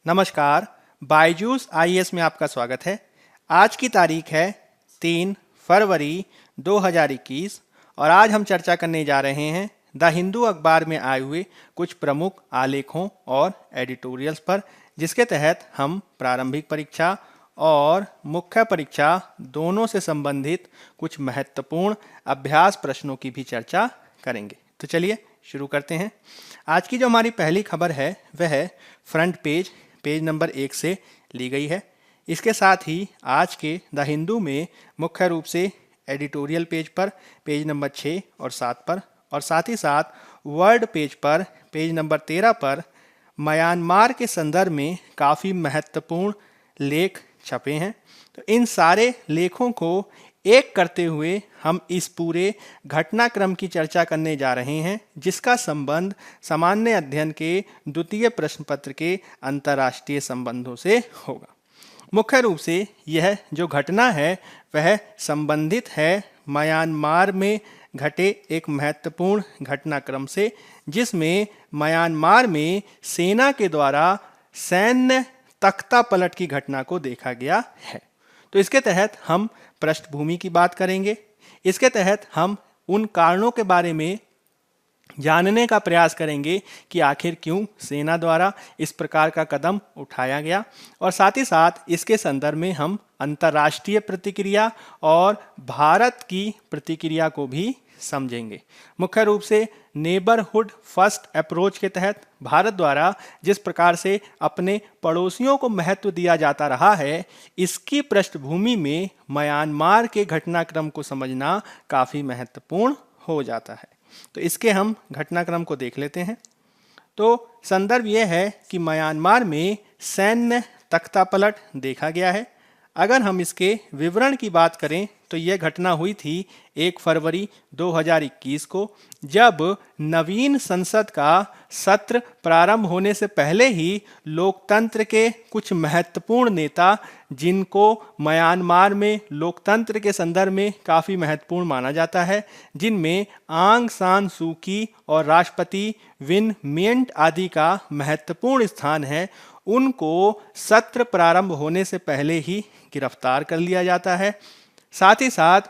नमस्कार, बायजूस आईएएस में आपका स्वागत है। आज की तारीख है 3 फरवरी 2021 और आज हम चर्चा करने जा रहे हैं द हिंदू अखबार में आए हुए कुछ प्रमुख आलेखों और एडिटोरियल्स पर, जिसके तहत हम प्रारंभिक परीक्षा और मुख्य परीक्षा दोनों से संबंधित कुछ महत्वपूर्ण अभ्यास प्रश्नों की भी चर्चा करेंगे। तो चलिए शुरू करते हैं। आज की जो हमारी पहली खबर है वह है फ्रंट पेज नंबर 1 से ली गई है। इसके साथ ही आज के द हिंदू में मुख्य रूप से एडिटोरियल पेज पर पेज नंबर 6 और 7 पर, और साथ ही साथ वर्ल्ड पेज पर पेज नंबर 13 पर म्यांमार के संदर्भ में काफ़ी महत्वपूर्ण लेख छपे हैं। तो इन सारे लेखों को एक करते हुए हम इस पूरे घटनाक्रम की चर्चा करने जा रहे हैं, जिसका संबंध सामान्य अध्ययन के द्वितीय प्रश्न पत्र के अंतर्राष्ट्रीय संबंधों से होगा। मुख्य रूप से यह जो घटना है वह संबंधित है म्यांमार में घटे एक महत्वपूर्ण घटनाक्रम से, जिसमें म्यांमार में सेना के द्वारा सैन्य तख्ता पलट की घटना को देखा गया है। तो इसके तहत हम पृष्ठभूमि की बात करेंगे। इसके तहत हम उन कारणों के बारे में जानने का प्रयास करेंगे कि आखिर क्यों सेना द्वारा इस प्रकार का कदम उठाया गया, और साथ ही साथ इसके संदर्भ में हम अंतर्राष्ट्रीय प्रतिक्रिया और भारत की प्रतिक्रिया को भी समझेंगे। मुख्य रूप से नेबरहुड फर्स्ट अप्रोच के तहत भारत द्वारा जिस प्रकार से अपने पड़ोसियों को महत्व दिया जाता रहा है, इसकी पृष्ठभूमि में म्यांमार के घटनाक्रम को समझना काफ़ी महत्वपूर्ण हो जाता है। तो इसके हम घटनाक्रम को देख लेते हैं। तो संदर्भ यह है कि म्यांमार में सैन्य तख्तापलट देखा गया है। अगर हम इसके विवरण की बात करें तो यह घटना हुई थी 1 फरवरी 2021 को, जब नवीन संसद का सत्र प्रारंभ होने से पहले ही लोकतंत्र के कुछ महत्वपूर्ण नेता, जिनको म्यांमार में लोकतंत्र के संदर्भ में काफ़ी महत्वपूर्ण माना जाता है, जिनमें आंग सान सू की और राष्ट्रपति विन मिंट आदि का महत्वपूर्ण स्थान है, उनको सत्र प्रारंभ होने से पहले ही गिरफ्तार कर लिया जाता है। साथ ही साथ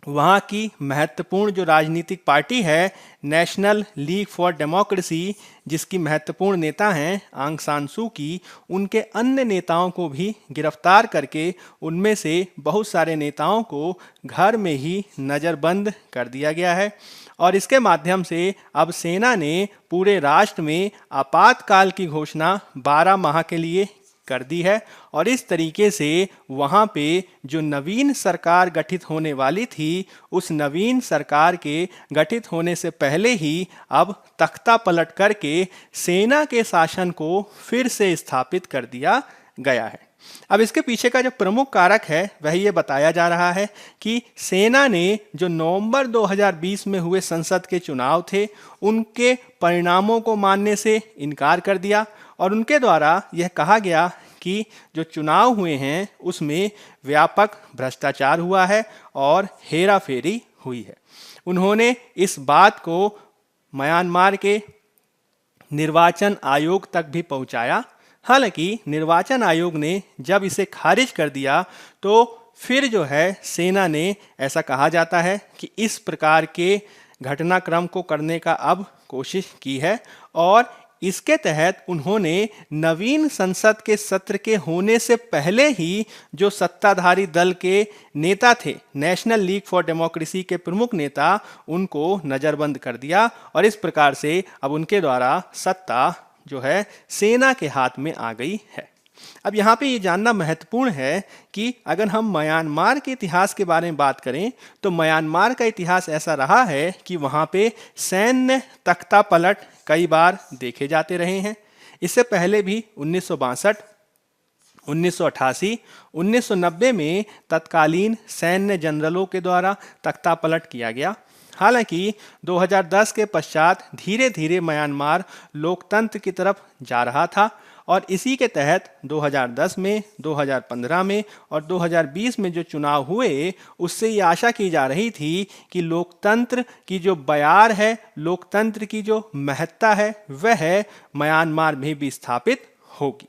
वहाँ की महत्वपूर्ण जो राजनीतिक पार्टी है नेशनल लीग फॉर डेमोक्रेसी, जिसकी महत्वपूर्ण नेता हैं आंग सान सू की, उनके अन्य नेताओं को भी गिरफ्तार करके उनमें से बहुत सारे नेताओं को घर में ही नज़रबंद कर दिया गया है। और इसके माध्यम से अब सेना ने पूरे राष्ट्र में आपातकाल की घोषणा 12 माह के लिए कर दी है, और इस तरीके से वहाँ पे जो नवीन सरकार गठित होने वाली थी, उस नवीन सरकार के गठित होने से पहले ही अब तख्ता पलट करके सेना के शासन को फिर से स्थापित कर दिया गया है। अब इसके पीछे का जो प्रमुख कारक है वह ये बताया जा रहा है कि सेना ने जो नवंबर 2020 में हुए संसद के चुनाव थे, उनके परिणामों को मानने से इनकार कर दिया, और उनके द्वारा यह कहा गया कि जो चुनाव हुए हैं उसमें व्यापक भ्रष्टाचार हुआ है और हेराफेरी हुई है। उन्होंने इस बात को म्यांमार के निर्वाचन आयोग तक भी पहुंचाया। हालांकि निर्वाचन आयोग ने जब इसे खारिज कर दिया तो फिर जो है सेना ने, ऐसा कहा जाता है कि इस प्रकार के घटनाक्रम को करने का अब कोशिश की है, और इसके तहत उन्होंने नवीन संसद के सत्र के होने से पहले ही जो सत्ताधारी दल के नेता थे, नेशनल लीग फॉर डेमोक्रेसी के प्रमुख नेता, उनको नज़रबंद कर दिया, और इस प्रकार से अब उनके द्वारा सत्ता जो है सेना के हाथ में आ गई है। अब यहाँ पे ये जानना महत्वपूर्ण है कि अगर हम म्यांमार के इतिहास के बारे में बात करें तो म्यांमार का इतिहास ऐसा रहा है कि वहाँ पे सैन्य तख्ता पलट कई बार देखे जाते रहे हैं। इससे पहले भी 1962, 1988, 1990 में तत्कालीन सैन्य जनरलों के द्वारा तख्ता पलट किया गया। हालांकि 2010 के पश्चात धीरे धीरे म्यांमार लोकतंत्र की तरफ जा रहा था, और इसी के तहत 2010 में, 2015 में और 2020 में जो चुनाव हुए, उससे ये आशा की जा रही थी कि लोकतंत्र की जो बयार है, लोकतंत्र की जो महत्ता है, वह म्यांमार में भी स्थापित होगी।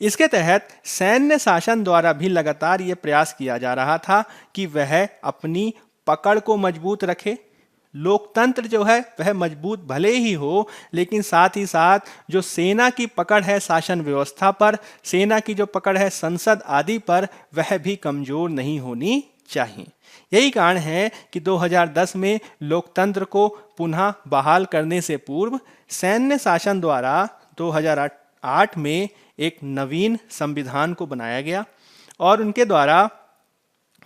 इसके तहत सैन्य शासन द्वारा भी लगातार यह प्रयास किया जा रहा था कि वह अपनी पकड़ को मजबूत रखे। लोकतंत्र जो है वह मजबूत भले ही हो, लेकिन साथ ही साथ जो सेना की पकड़ है शासन व्यवस्था पर, सेना की जो पकड़ है संसद आदि पर, वह भी कमजोर नहीं होनी चाहिए। यही कारण है कि 2010 में लोकतंत्र को पुनः बहाल करने से पूर्व सैन्य शासन द्वारा 2008 में एक नवीन संविधान को बनाया गया और उनके द्वारा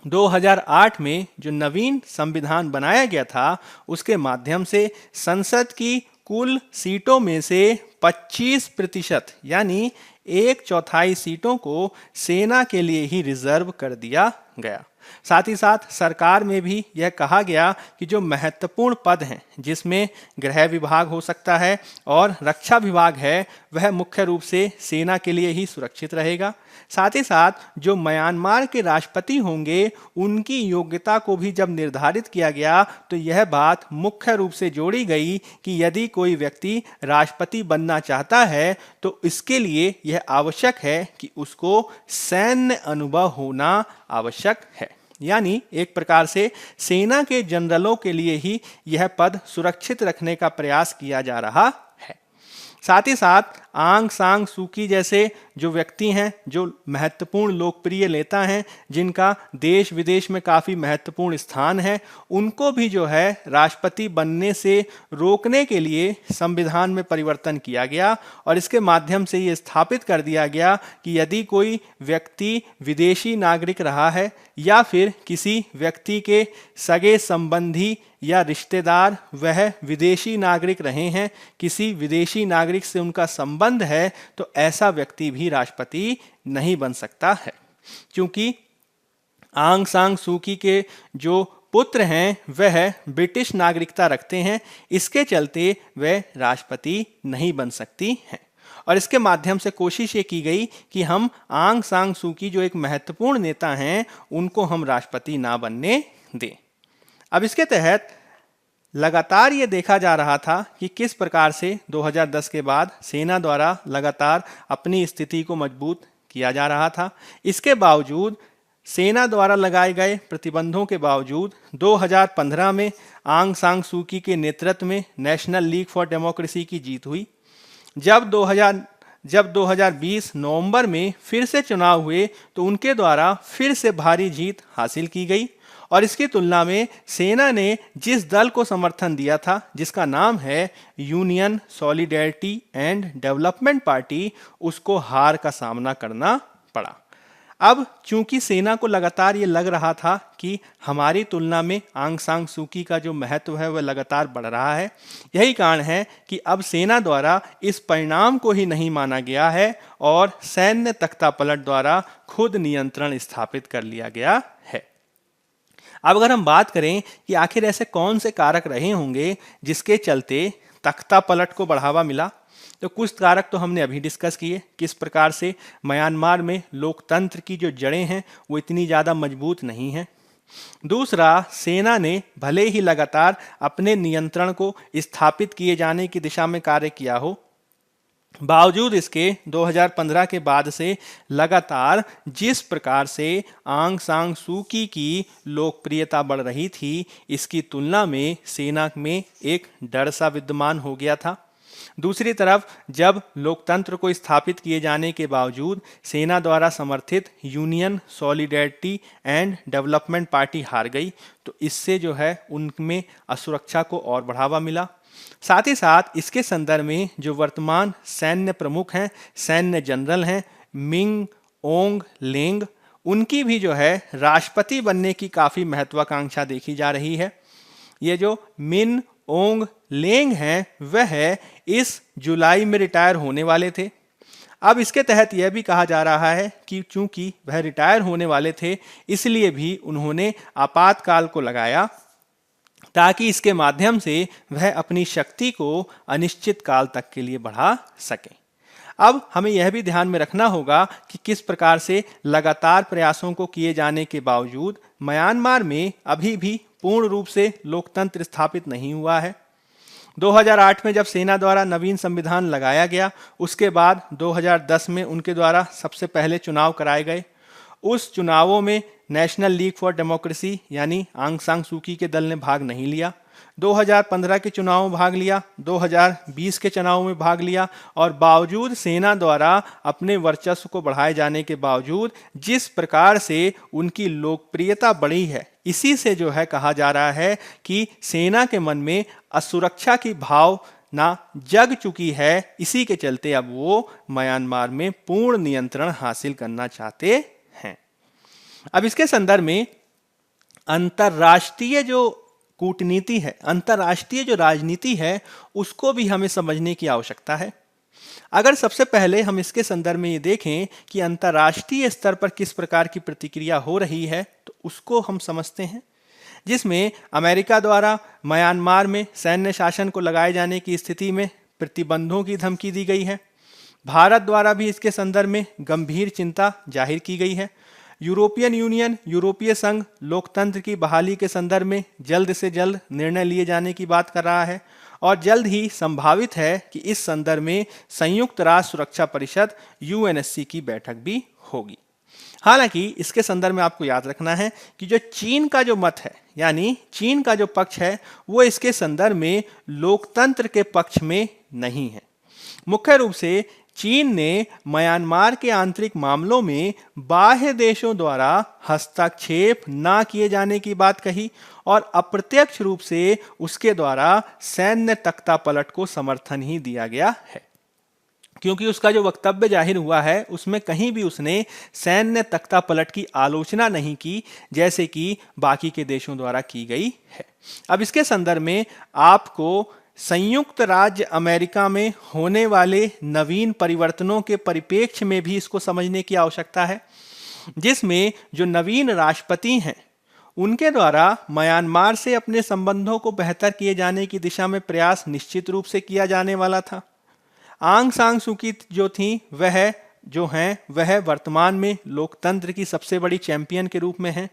2008 में जो नवीन संविधान बनाया गया था उसके माध्यम से संसद की कुल सीटों में से 25% यानी 1/4 सीटों को सेना के लिए ही रिजर्व कर दिया गया। साथ ही साथ सरकार में भी यह कहा गया कि जो महत्वपूर्ण पद हैं, जिसमें गृह विभाग हो सकता है और रक्षा विभाग है, वह मुख्य रूप से सेना के लिए ही सुरक्षित रहेगा। साथ ही साथ जो म्यांमार के राष्ट्रपति होंगे उनकी योग्यता को भी जब निर्धारित किया गया तो यह बात मुख्य रूप से जोड़ी गई कि यदि कोई व्यक्ति राष्ट्रपति बनना चाहता है तो इसके लिए यह आवश्यक है कि उसको सैन्य अनुभव होना आवश्यक है। यानी एक प्रकार से सेना के जनरलों के लिए ही यह पद सुरक्षित रखने का प्रयास किया जा रहा है। साथ ही साथ आंग सांग सूकी जैसे जो व्यक्ति हैं, जो महत्वपूर्ण लोकप्रिय नेता हैं, जिनका देश विदेश में काफ़ी महत्वपूर्ण स्थान है, उनको भी जो है राष्ट्रपति बनने से रोकने के लिए संविधान में परिवर्तन किया गया और इसके माध्यम से ये स्थापित कर दिया गया कि यदि कोई व्यक्ति विदेशी नागरिक रहा है या फिर किसी व्यक्ति के सगे संबंधी या रिश्तेदार वह विदेशी नागरिक रहे हैं, किसी विदेशी नागरिक से उनका संबंध है, तो ऐसा व्यक्ति भी राष्ट्रपति नहीं बन सकता है। क्योंकि आंग सांग सूकी के जो पुत्र हैं वह ब्रिटिश नागरिकता रखते हैं, इसके चलते वह राष्ट्रपति नहीं बन सकती हैं। और इसके माध्यम से कोशिश ये की गई कि हम आंग सांग सूकी जो एक महत्वपूर्ण नेता हैं उनको हम राष्ट्रपति ना बनने दें। अब इसके तहत लगातार ये देखा जा रहा था कि किस प्रकार से 2010 के बाद सेना द्वारा लगातार अपनी स्थिति को मजबूत किया जा रहा था। इसके बावजूद सेना द्वारा लगाए गए प्रतिबंधों के बावजूद 2015 में आंग सांग सूकी के नेतृत्व में नेशनल लीग फॉर डेमोक्रेसी की जीत हुई। जब 2020 नवंबर में फिर से चुनाव हुए तो उनके द्वारा फिर से भारी जीत हासिल की गई और इसकी तुलना में सेना ने जिस दल को समर्थन दिया था, जिसका नाम है union solidarity and development party, उसको हार का सामना करना पड़ा। अब चूंकि सेना को लगातार ये लग रहा था कि हमारी तुलना में आंग सांग सूकी का जो महत्व है वह लगातार बढ़ रहा है, यही कारण है कि अब सेना द्वारा इस परिणाम को ही नहीं माना गया है और सैन्य तख्तापलट द्वारा खुद नियंत्रण स्थापित कर लिया गया है। अब अगर हम बात करें कि आखिर ऐसे कौन से कारक रहे होंगे जिसके चलते तख्तापलट को बढ़ावा मिला, तो कुछ कारक तो हमने अभी डिस्कस किए, किस प्रकार से म्यांमार में लोकतंत्र की जो जड़ें हैं वो इतनी ज़्यादा मजबूत नहीं हैं। दूसरा, सेना ने भले ही लगातार अपने नियंत्रण को स्थापित किए जाने की दिशा में कार्य किया हो, बावजूद इसके 2015 के बाद से लगातार जिस प्रकार से आंग सांग सूकी की लोकप्रियता बढ़ रही थी, इसकी तुलना में सेना में एक डर सा विद्यमान हो गया था। दूसरी तरफ जब लोकतंत्र को स्थापित किए जाने के बावजूद सेना द्वारा समर्थित union solidarity and development party हार गई, तो इससे जो है उनमें असुरक्षा को और बढ़ावा मिला। साथ ही साथ इसके संदर्भ में जो वर्तमान सैन्य प्रमुख हैं, सैन्य जनरल हैं, मिंग ओंग लेंग, उनकी भी जो है राष्ट्रपति बनने की काफ़ी महत्वाकांक्षा देखी जा रही है। ये जो मिन ओंग लेंग हैं वह इस जुलाई में रिटायर होने वाले थे। अब इसके तहत यह भी कहा जा रहा है कि चूंकि वह रिटायर होने वाले थे, इसलिए भी उन्होंने आपातकाल को लगाया ताकि इसके माध्यम से वह अपनी शक्ति को अनिश्चित काल तक के लिए बढ़ा सकें। अब हमें यह भी ध्यान में रखना होगा कि किस प्रकार से लगातार प्रयासों को किए जाने के बावजूद म्यांमार में अभी भी पूर्ण रूप से लोकतंत्र स्थापित नहीं हुआ है। 2008 में जब सेना द्वारा नवीन संविधान लगाया गया, उसके बाद 2010 में उनके द्वारा सबसे पहले चुनाव कराए गए। उस चुनावों में नेशनल लीग फॉर डेमोक्रेसी यानी आंग सान सू की के दल ने भाग नहीं लिया। 2015 के चुनाव में भाग लिया, 2020 के चुनाव में भाग लिया, और बावजूद सेना द्वारा अपने वर्चस्व को बढ़ाए जाने के बावजूद जिस प्रकार से उनकी लोकप्रियता बढ़ी है, इसी से जो है कहा जा रहा है कि सेना के मन में असुरक्षा की भावना जग चुकी है। इसी के चलते अब वो म्यांमार में पूर्ण नियंत्रण हासिल करना चाहते हैं। अब इसके संदर्भ में अंतरराष्ट्रीय जो कूटनीति है, अंतरराष्ट्रीय जो राजनीति है, उसको भी हमें समझने की आवश्यकता है। अगर सबसे पहले हम इसके संदर्भ में ये देखें कि अंतरराष्ट्रीय स्तर पर किस प्रकार की प्रतिक्रिया हो रही है, तो उसको हम समझते हैं, जिसमें अमेरिका द्वारा म्यांमार में सैन्य शासन को लगाए जाने की स्थिति में प्रतिबंधों की धमकी दी गई है। भारत द्वारा भी इसके संदर्भ में गंभीर चिंता जाहिर की गई है। यूरोपियन यूनियन, यूरोपीय संघ लोकतंत्र की बहाली के संदर्भ में जल्द से जल्द निर्णय लिए जाने की बात कर रहा है, और जल्द ही संभावित है कि इस संदर्भ में संयुक्त राष्ट्र सुरक्षा परिषद यूएनएससी की बैठक भी होगी। हालांकि इसके संदर्भ में आपको याद रखना है कि जो चीन का जो मत है, यानी चीन का जो पक्ष है, वो इसके संदर्भ में लोकतंत्र के पक्ष में नहीं है। मुख्य रूप से चीन ने म्यांमार के आंतरिक मामलों में बाह्य देशों द्वारा हस्तक्षेप न किए जाने की बात कही, और अप्रत्यक्ष रूप से उसके द्वारा सैन्य तख्तापलट को समर्थन ही दिया गया है, क्योंकि उसका जो वक्तव्य जाहिर हुआ है उसमें कहीं भी उसने सैन्य तख्तापलट की आलोचना नहीं की, जैसे कि बाकी के देशों द्वारा की गई है। अब इसके संदर्भ में आपको संयुक्त राज्य अमेरिका में होने वाले नवीन परिवर्तनों के परिप्रेक्ष्य में भी इसको समझने की आवश्यकता है, जिसमें जो नवीन राष्ट्रपति हैं उनके द्वारा म्यांमार से अपने संबंधों को बेहतर किए जाने की दिशा में प्रयास निश्चित रूप से किया जाने वाला था। आंग सान सू की जो थी वह वर्तमान में लोकतंत्र की सबसे बड़ी चैंपियन के रूप में है।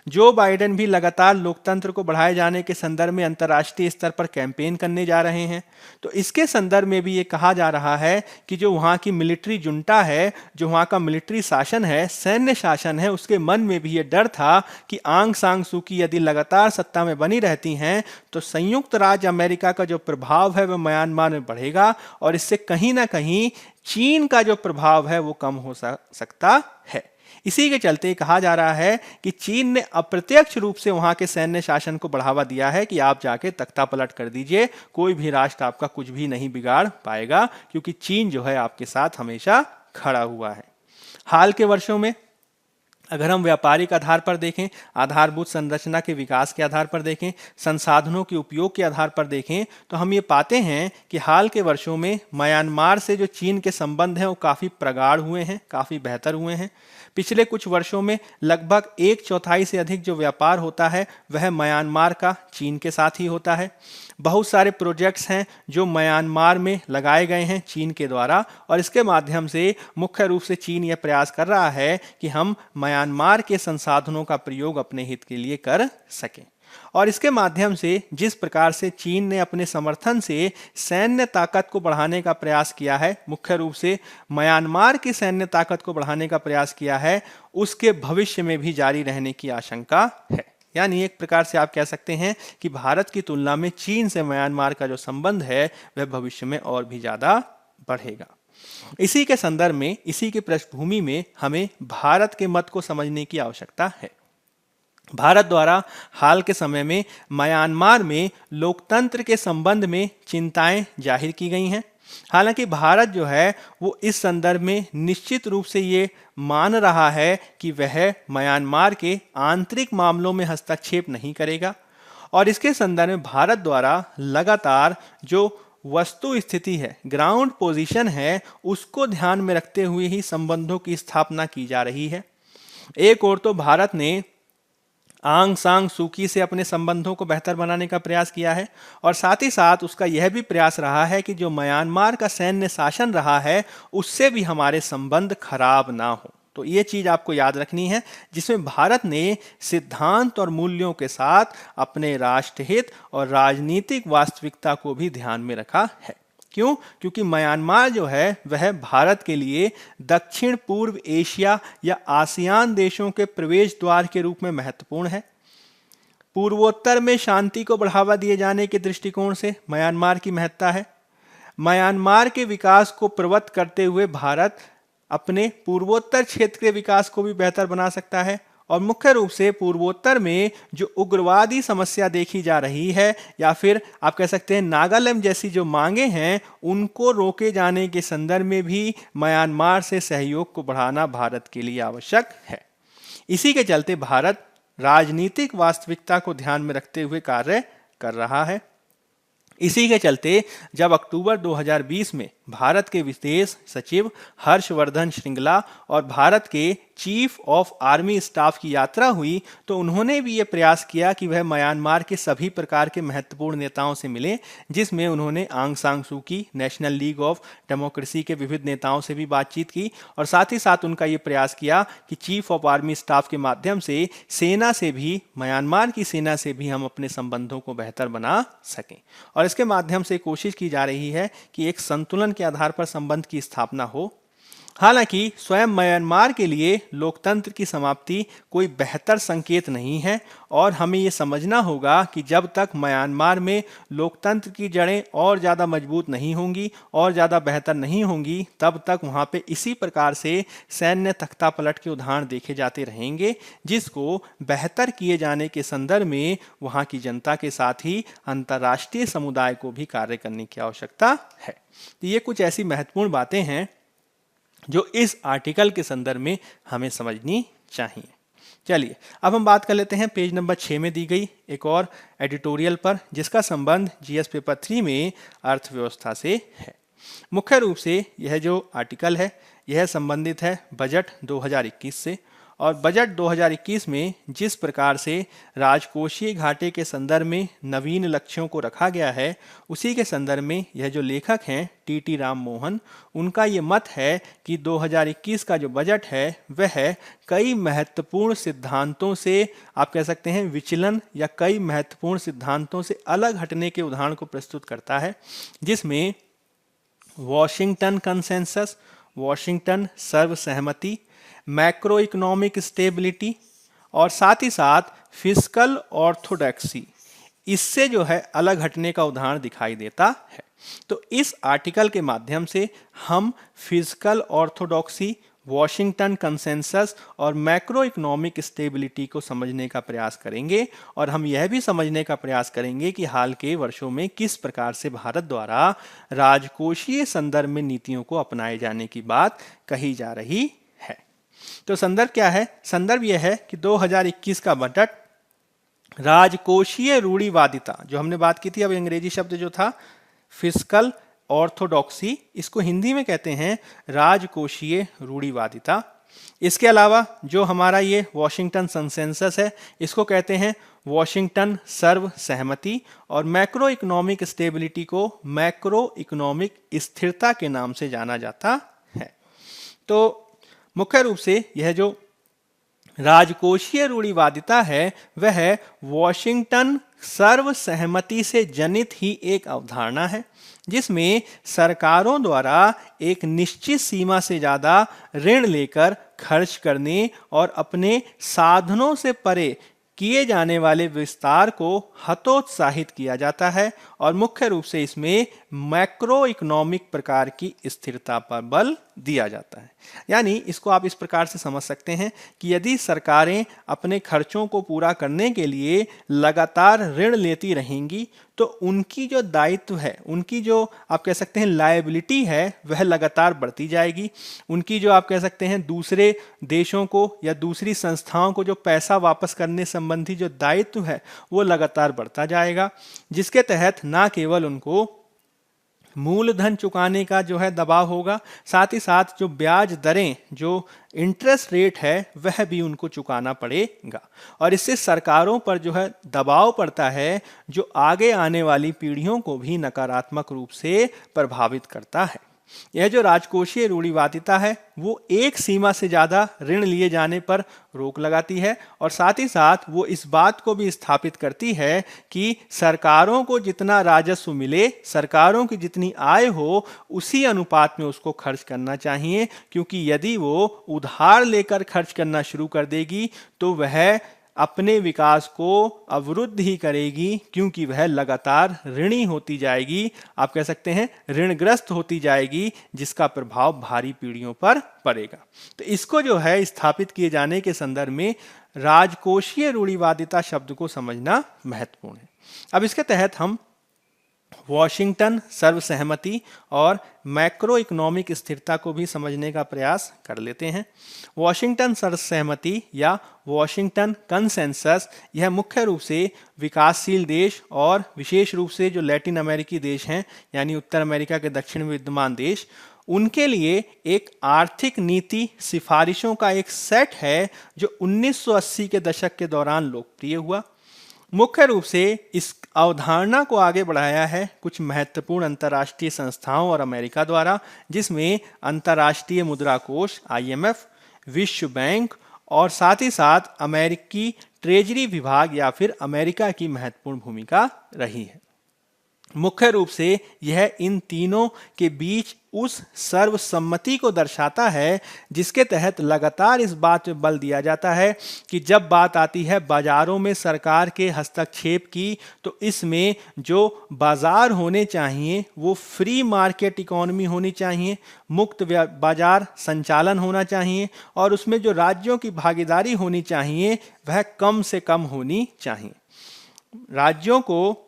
जो बाइडेन भी लगातार लोकतंत्र को बढ़ाए जाने के संदर्भ में अंतर्राष्ट्रीय स्तर पर कैंपेन करने जा रहे हैं। तो इसके संदर्भ में भी ये कहा जा रहा है कि जो वहाँ की मिलिट्री जुंटा है, जो वहाँ का मिलिट्री शासन है, सैन्य शासन है, उसके मन में भी ये डर था कि आंग सान सू की यदि लगातार सत्ता में बनी रहती हैं तो संयुक्त राज्य अमेरिका का जो प्रभाव है वह म्यांमार में बढ़ेगा, और इससे कहीं ना कहीं चीन का जो प्रभाव है वो कम हो सकता है। इसी के चलते कहा जा रहा है कि चीन ने अप्रत्यक्ष रूप से वहां के सैन्य शासन को बढ़ावा दिया है कि आप जाके तख्तापलट कर दीजिए, कोई भी राष्ट्र आपका कुछ भी नहीं बिगाड़ पाएगा, क्योंकि चीन जो है आपके साथ हमेशा खड़ा हुआ है। हाल के वर्षों में अगर हम व्यापारिक आधार पर देखें, आधारभूत संरचना के विकास के आधार पर देखें, संसाधनों के उपयोग के आधार पर देखें, तो हम ये पाते हैं कि हाल के वर्षों में म्यांमार से जो चीन के संबंध हैं वो काफ़ी प्रगाढ़ हुए हैं, काफ़ी बेहतर हुए हैं। पिछले कुछ वर्षों में लगभग 1/4 से अधिक जो व्यापार होता है वह म्यांमार का चीन के साथ ही होता है। बहुत सारे प्रोजेक्ट्स हैं जो म्यांमार में लगाए गए हैं चीन के द्वारा, और इसके माध्यम से मुख्य रूप से चीन यह प्रयास कर रहा है कि हम म्यांमार के संसाधनों का प्रयोग अपने हित के लिए कर सकें। और इसके माध्यम से जिस प्रकार से चीन ने अपने समर्थन से सैन्य ताकत को बढ़ाने का प्रयास किया है, मुख्य रूप से म्यांमार की सैन्य ताकत को बढ़ाने का प्रयास किया है, उसके भविष्य में भी जारी रहने की आशंका है। यानी एक प्रकार से आप कह सकते हैं कि भारत की तुलना में चीन से म्यांमार का जो संबंध है वह भविष्य में और भी ज़्यादा बढ़ेगा। इसी के संदर्भ में, इसी की पृष्ठभूमि में हमें भारत के मत को समझने की आवश्यकता है। भारत द्वारा हाल के समय में म्यांमार में लोकतंत्र के संबंध में चिंताएं जाहिर की गई हैं। हालांकि भारत जो है वो इस संदर्भ में निश्चित रूप से ये मान रहा है कि वह म्यांमार के आंतरिक मामलों में हस्तक्षेप नहीं करेगा, और इसके संदर्भ में भारत द्वारा लगातार जो वस्तु स्थिति है, ग्राउंड पोजीशन है, उसको ध्यान में रखते हुए ही संबंधों की स्थापना की जा रही है। एक ओर तो भारत ने आंग सान सू की से अपने संबंधों को बेहतर बनाने का प्रयास किया है, और साथ ही साथ उसका यह भी प्रयास रहा है कि जो म्यांमार का सैन्य शासन रहा है उससे भी हमारे संबंध खराब ना हो। तो ये चीज आपको याद रखनी है, जिसमें भारत ने सिद्धांत और मूल्यों के साथ अपने राष्ट्रहित और राजनीतिक वास्तविकता को भी ध्यान में रखा है। क्यों? क्योंकि म्यांमार जो है वह भारत के लिए दक्षिण पूर्व एशिया या आसियान देशों के प्रवेश द्वार के रूप में महत्वपूर्ण है। पूर्वोत्तर में शांति को बढ़ावा दिए जाने के दृष्टिकोण से म्यांमार की महत्ता है। म्यांमार के विकास को प्रवृत्त करते हुए भारत अपने पूर्वोत्तर क्षेत्र के विकास को भी बेहतर बना सकता है। और मुख्य रूप से पूर्वोत्तर में जो उग्रवादी समस्या देखी जा रही है, या फिर आप कह सकते हैं नागालैंड जैसी जो मांगे हैं, उनको रोके जाने के संदर्भ में भी म्यांमार से सहयोग को बढ़ाना भारत के लिए आवश्यक है। इसी के चलते भारत राजनीतिक वास्तविकता को ध्यान में रखते हुए कार्य कर रहा है। इसी के चलते जब अक्टूबर 2020 में भारत के विदेश सचिव हर्षवर्धन श्रृंगला और भारत के चीफ ऑफ आर्मी स्टाफ की यात्रा हुई, तो उन्होंने भी ये प्रयास किया कि वह म्यांमार के सभी प्रकार के महत्वपूर्ण नेताओं से मिले, जिसमें उन्होंने आंग सान सू की, नेशनल लीग ऑफ डेमोक्रेसी के विविध नेताओं से भी बातचीत की, और साथ ही साथ उनका ये प्रयास किया कि चीफ ऑफ आर्मी स्टाफ के माध्यम से सेना से भी, म्यांमार की सेना से भी हम अपने संबंधों को बेहतर बना सकें। और इसके माध्यम से कोशिश की जा रही है कि एक संतुलन के आधार पर संबंध की स्थापना हो। हालांकि स्वयं म्यांमार के लिए लोकतंत्र की समाप्ति कोई बेहतर संकेत नहीं है, और हमें ये समझना होगा कि जब तक म्यांमार में लोकतंत्र की जड़ें और ज़्यादा मजबूत नहीं होंगी और ज़्यादा बेहतर नहीं होंगी, तब तक वहाँ पे इसी प्रकार से सैन्य तख्तापलट के उदाहरण देखे जाते रहेंगे, जिसको बेहतर किए जाने के संदर्भ में वहाँ की जनता के साथ ही अंतर्राष्ट्रीय समुदाय को भी कार्य करने की आवश्यकता है। तो ये कुछ ऐसी महत्वपूर्ण बातें हैं जो इस आर्टिकल के संदर्भ में हमें समझनी चाहिए। चलिए अब हम बात कर लेते हैं पेज नंबर 6 में दी गई एक और एडिटोरियल पर, जिसका संबंध जीएस पेपर 3 में अर्थव्यवस्था से है। मुख्य रूप से यह जो आर्टिकल है यह संबंधित है बजट 2021 से, और बजट 2021 में जिस प्रकार से राजकोषीय घाटे के संदर्भ में नवीन लक्ष्यों को रखा गया है, उसी के संदर्भ में यह जो लेखक हैं टी राम मोहन, उनका ये मत है कि 2021 का जो बजट है वह कई महत्वपूर्ण सिद्धांतों से, आप कह सकते हैं विचलन, या कई महत्वपूर्ण सिद्धांतों से अलग हटने के उदाहरण को प्रस्तुत करता है, जिसमें वॉशिंगटन कंसेंसस, वॉशिंगटन सर्वसहमति, मैक्रो इकोनॉमिक स्टेबिलिटी और साथ ही साथ फिस्कल ऑर्थोडॉक्सी, इससे जो है अलग हटने का उदाहरण दिखाई देता है। तो इस आर्टिकल के माध्यम से हम फिस्कल ऑर्थोडॉक्सी, वॉशिंगटन कंसेंसस और मैक्रो इकोनॉमिक स्टेबिलिटी को समझने का प्रयास करेंगे, और हम यह भी समझने का प्रयास करेंगे कि हाल के वर्षों में किस प्रकार से भारत द्वारा राजकोषीय संदर्भ में नीतियों को अपनाए जाने की बात कही जा रही है। तो संदर्भ क्या है? संदर्भ यह है कि 2021 का बजट राजकोषीय रूढ़िवादिता, जो हमने बात की थी, अब अंग्रेजी शब्द जो था फिस्कल ऑर्थोडॉक्सी, इसको हिंदी में कहते हैं राजकोषीय रूढ़िवादिता। इसके अलावा जो हमारा ये वॉशिंगटन कंसेंसस है, इसको कहते हैं वॉशिंगटन सर्व सहमति, और मैक्रो इकोनॉमिक स्टेबिलिटी को मैक्रो इकोनॉमिक स्थिरता के नाम से जाना जाता है। तो मुख्य रूप से यह जो राजकोषीय रूढ़िवादिता है वह वॉशिंगटन सर्वसहमति से जनित ही एक अवधारणा है, जिसमें सरकारों द्वारा एक निश्चित सीमा से ज़्यादा ऋण लेकर खर्च करने और अपने साधनों से परे किए जाने वाले विस्तार को हतोत्साहित किया जाता है, और मुख्य रूप से इसमें मैक्रो इकोनॉमिक प्रकार की स्थिरता पर बल दिया जाता है। यानी इसको आप इस प्रकार से समझ सकते हैं कि यदि सरकारें अपने खर्चों को पूरा करने के लिए लगातार ऋण लेती रहेंगी, तो उनकी जो दायित्व है, उनकी जो आप कह सकते हैं लायबिलिटी है, वह लगातार बढ़ती जाएगी। उनकी जो आप कह सकते हैं दूसरे देशों को या दूसरी संस्थाओं को जो पैसा वापस करने संबंधी जो दायित्व है, वो लगातार बढ़ता जाएगा, जिसके तहत ना केवल उनको मूलधन चुकाने का जो है दबाव होगा, साथ ही साथ जो ब्याज दरें, जो इंटरेस्ट रेट है, वह भी उनको चुकाना पड़ेगा, और इससे सरकारों पर जो है दबाव पड़ता है, जो आगे आने वाली पीढ़ियों को भी नकारात्मक रूप से प्रभावित करता है। यह जो राजकोषीय रूढ़िवादिता है वो एक सीमा से ज़्यादा ऋण लिए जाने पर रोक लगाती है और साथ ही साथ वो इस बात को भी स्थापित करती है कि सरकारों को जितना राजस्व मिले, सरकारों की जितनी आय हो, उसी अनुपात में उसको खर्च करना चाहिए, क्योंकि यदि वो उधार लेकर खर्च करना शुरू कर देगी तो वह अपने विकास को अवरुद्ध ही करेगी, क्योंकि वह लगातार ऋणी होती जाएगी, आप कह सकते हैं ऋणग्रस्त होती जाएगी, जिसका प्रभाव भारी पीढ़ियों पर पड़ेगा। तो इसको जो है स्थापित किए जाने के संदर्भ में राजकोषीय रूढ़िवादिता शब्द को समझना महत्वपूर्ण है। अब इसके तहत हम वॉशिंगटन सर्वसहमति और मैक्रो इकोनॉमिक स्थिरता को भी समझने का प्रयास कर लेते हैं। वॉशिंगटन सर्वसहमति या वॉशिंगटन कंसेंसस यह मुख्य रूप से विकासशील देश और विशेष रूप से जो लैटिन अमेरिकी देश हैं, यानी उत्तर अमेरिका के दक्षिण में विद्यमान देश, उनके लिए एक आर्थिक नीति सिफारिशों का एक सेट है जो 1980 के दशक के दौरान लोकप्रिय हुआ। मुख्य रूप से इस अवधारणा को आगे बढ़ाया है कुछ महत्वपूर्ण अंतर्राष्ट्रीय संस्थाओं और अमेरिका द्वारा, जिसमें अंतर्राष्ट्रीय मुद्रा कोष IMF, विश्व बैंक और साथ ही साथ अमेरिकी ट्रेजरी विभाग या फिर अमेरिका की महत्वपूर्ण भूमिका रही है। मुख्य रूप से यह इन तीनों के बीच उस सर्वसम्मति को दर्शाता है जिसके तहत लगातार इस बात पे बल दिया जाता है कि जब बात आती है बाजारों में सरकार के हस्तक्षेप की, तो इसमें जो बाजार होने चाहिए वो फ्री मार्केट इकोनॉमी होनी चाहिए, मुक्त बाजार संचालन होना चाहिए और उसमें जो राज्यों की भागीदारी होनी चाहिए वह कम से कम होनी चाहिए। राज्यों को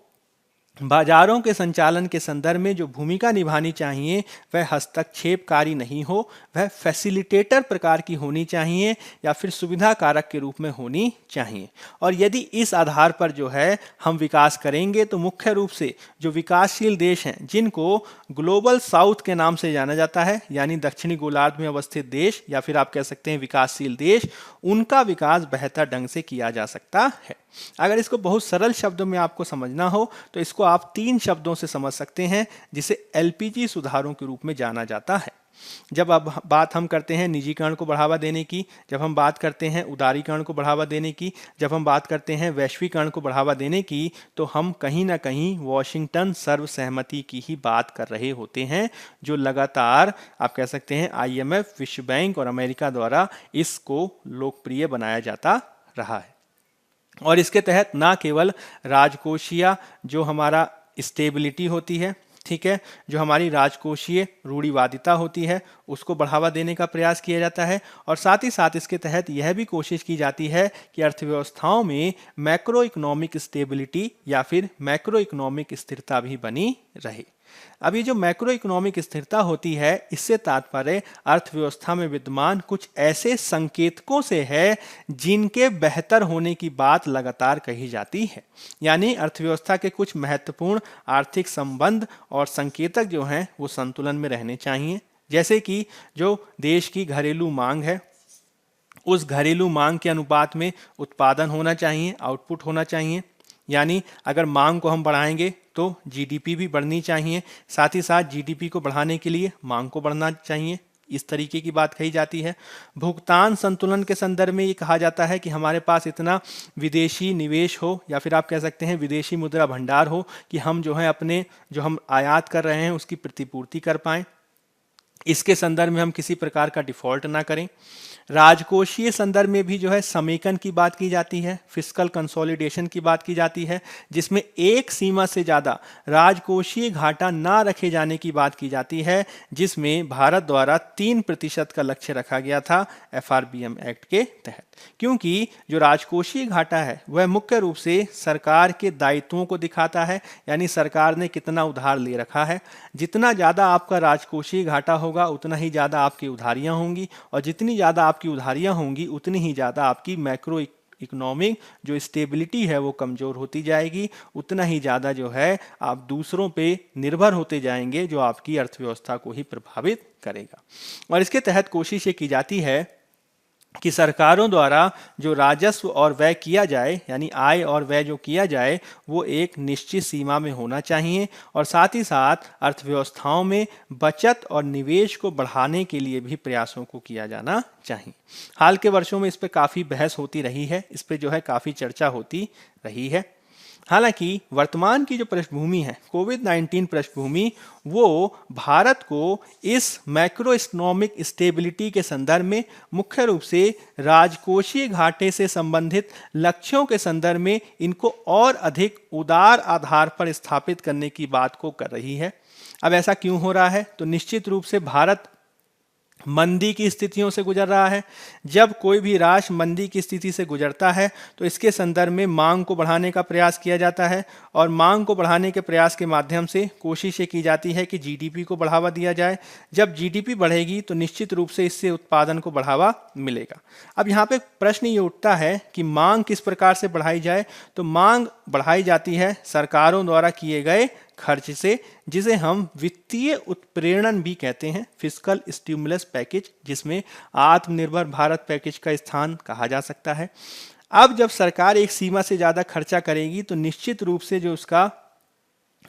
बाजारों के संचालन के संदर्भ में जो भूमिका निभानी चाहिए वह हस्तक्षेपकारी नहीं हो, वह फैसिलिटेटर प्रकार की होनी चाहिए या फिर सुविधा कारक के रूप में होनी चाहिए। और यदि इस आधार पर जो है हम विकास करेंगे तो मुख्य रूप से जो विकासशील देश हैं, जिनको ग्लोबल साउथ के नाम से जाना जाता है, यानी दक्षिणी गोलार्ध में अवस्थित देश या फिर आप कह सकते हैं विकासशील देश, उनका विकास बेहतर ढंग से किया जा सकता है। अगर इसको बहुत सरल शब्दों में आपको समझना हो तो इसको आप 3 शब्दों से समझ सकते हैं, जिसे LPG सुधारों के रूप में जाना जाता है। जब अब बात हम करते हैं निजीकरण को बढ़ावा देने की, जब हम बात करते हैं उदारीकरण को बढ़ावा देने की, जब हम बात करते हैं वैश्वीकरण को बढ़ावा देने की, तो हम कहीं ना कहीं वॉशिंगटन सर्वसहमति की ही बात कर रहे होते हैं, जो लगातार आप कह सकते हैं IMF, विश्व बैंक और अमेरिका द्वारा इसको लोकप्रिय बनाया जाता रहा है। और इसके तहत ना केवल राजकोषीय जो हमारा स्टेबिलिटी होती है, ठीक है, जो हमारी राजकोषीय रूढ़िवादिता होती है, उसको बढ़ावा देने का प्रयास किया जाता है और साथ ही साथ इसके तहत यह भी कोशिश की जाती है कि अर्थव्यवस्थाओं में मैक्रो इकोनॉमिक स्टेबिलिटी या फिर मैक्रो इकोनॉमिक स्थिरता भी बनी रहे। अब ये जो मैक्रो इकोनॉमिक स्थिरता होती है, इससे तात्पर्य अर्थव्यवस्था में विद्यमान कुछ ऐसे संकेतकों से है जिनके बेहतर होने की बात लगातार कही जाती है। यानी अर्थव्यवस्था के कुछ महत्वपूर्ण आर्थिक संबंध और संकेतक जो हैं वो संतुलन में रहने चाहिए। जैसे कि जो देश की घरेलू मांग है, उस घरेलू मांग के अनुपात में उत्पादन होना चाहिए, आउटपुट होना चाहिए। यानी अगर मांग को हम बढ़ाएंगे तो GDP भी बढ़नी चाहिए, साथ ही साथ GDP को बढ़ाने के लिए मांग को बढ़ना चाहिए, इस तरीके की बात कही जाती है। भुगतान संतुलन के संदर्भ में ये कहा जाता है कि हमारे पास इतना विदेशी निवेश हो या फिर आप कह सकते हैं विदेशी मुद्रा भंडार हो कि हम जो है अपने जो हम आयात कर रहे हैं उसकी प्रतिपूर्ति कर पाएं। इसके संदर्भ में हम किसी प्रकार का डिफॉल्ट ना करें। राजकोषीय संदर्भ में भी जो है समेकन की बात की जाती है, फिस्कल कंसोलिडेशन की बात की जाती है, जिसमें एक सीमा से ज़्यादा राजकोषीय घाटा ना रखे जाने की बात की जाती है, जिसमें भारत द्वारा 3% का लक्ष्य रखा गया था FRBM एक्ट के तहत। क्योंकि जो राजकोषीय घाटा है वह मुख्य रूप से सरकार के दायित्वों को दिखाता है, यानी सरकार ने कितना उधार ले रखा है। जितना ज़्यादा आपका राजकोषीय घाटा होगा उतना ही ज़्यादा आपकी उधारियाँ होंगी, और जितनी ज़्यादा आपकी उधारियाँ होंगी उतनी ही ज़्यादा आपकी मैक्रो इकोनॉमिक जो स्टेबिलिटी है वो कमज़ोर होती जाएगी, उतना ही ज़्यादा जो है आप दूसरों पे निर्भर होते जाएंगे, जो आपकी अर्थव्यवस्था को ही प्रभावित करेगा। और इसके तहत कोशिश ये की जाती है कि सरकारों द्वारा जो राजस्व और व्यय किया जाए, यानी आय और व्यय जो किया जाए, वो एक निश्चित सीमा में होना चाहिए और साथ ही साथ अर्थव्यवस्थाओं में बचत और निवेश को बढ़ाने के लिए भी प्रयासों को किया जाना चाहिए। हाल के वर्षों में इस पे काफ़ी बहस होती रही है, इस पे जो है काफ़ी चर्चा होती रही है। हालांकि वर्तमान की जो पृष्ठभूमि है, कोविड-19 पृष्ठभूमि, वो भारत को इस मैक्रो इकोनॉमिक स्टेबिलिटी के संदर्भ में मुख्य रूप से राजकोषीय घाटे से संबंधित लक्ष्यों के संदर्भ में इनको और अधिक उदार आधार पर स्थापित करने की बात को कर रही है। अब ऐसा क्यों हो रहा है? तो निश्चित रूप से भारत मंदी की स्थितियों से गुजर रहा है। जब कोई भी राष्ट्र मंदी की स्थिति से गुजरता है तो इसके संदर्भ में मांग को बढ़ाने का प्रयास किया जाता है और मांग को बढ़ाने के प्रयास के माध्यम से कोशिश ये की जाती है कि जीडीपी को बढ़ावा दिया जाए। जब जीडीपी बढ़ेगी तो निश्चित रूप से इससे उत्पादन को बढ़ावा मिलेगा। अब यहाँ पे प्रश्न ये उठता है कि मांग किस प्रकार से बढ़ाई जाए? तो मांग बढ़ाई जाती है सरकारों द्वारा किए गए खर्च से, जिसे हम वित्तीय उत्प्रेरण भी कहते हैं, फिस्कल स्टिमुलस पैकेज, जिसमें आत्मनिर्भर भारत पैकेज का स्थान कहा जा सकता है। अब जब सरकार एक सीमा से ज़्यादा खर्चा करेगी तो निश्चित रूप से जो उसका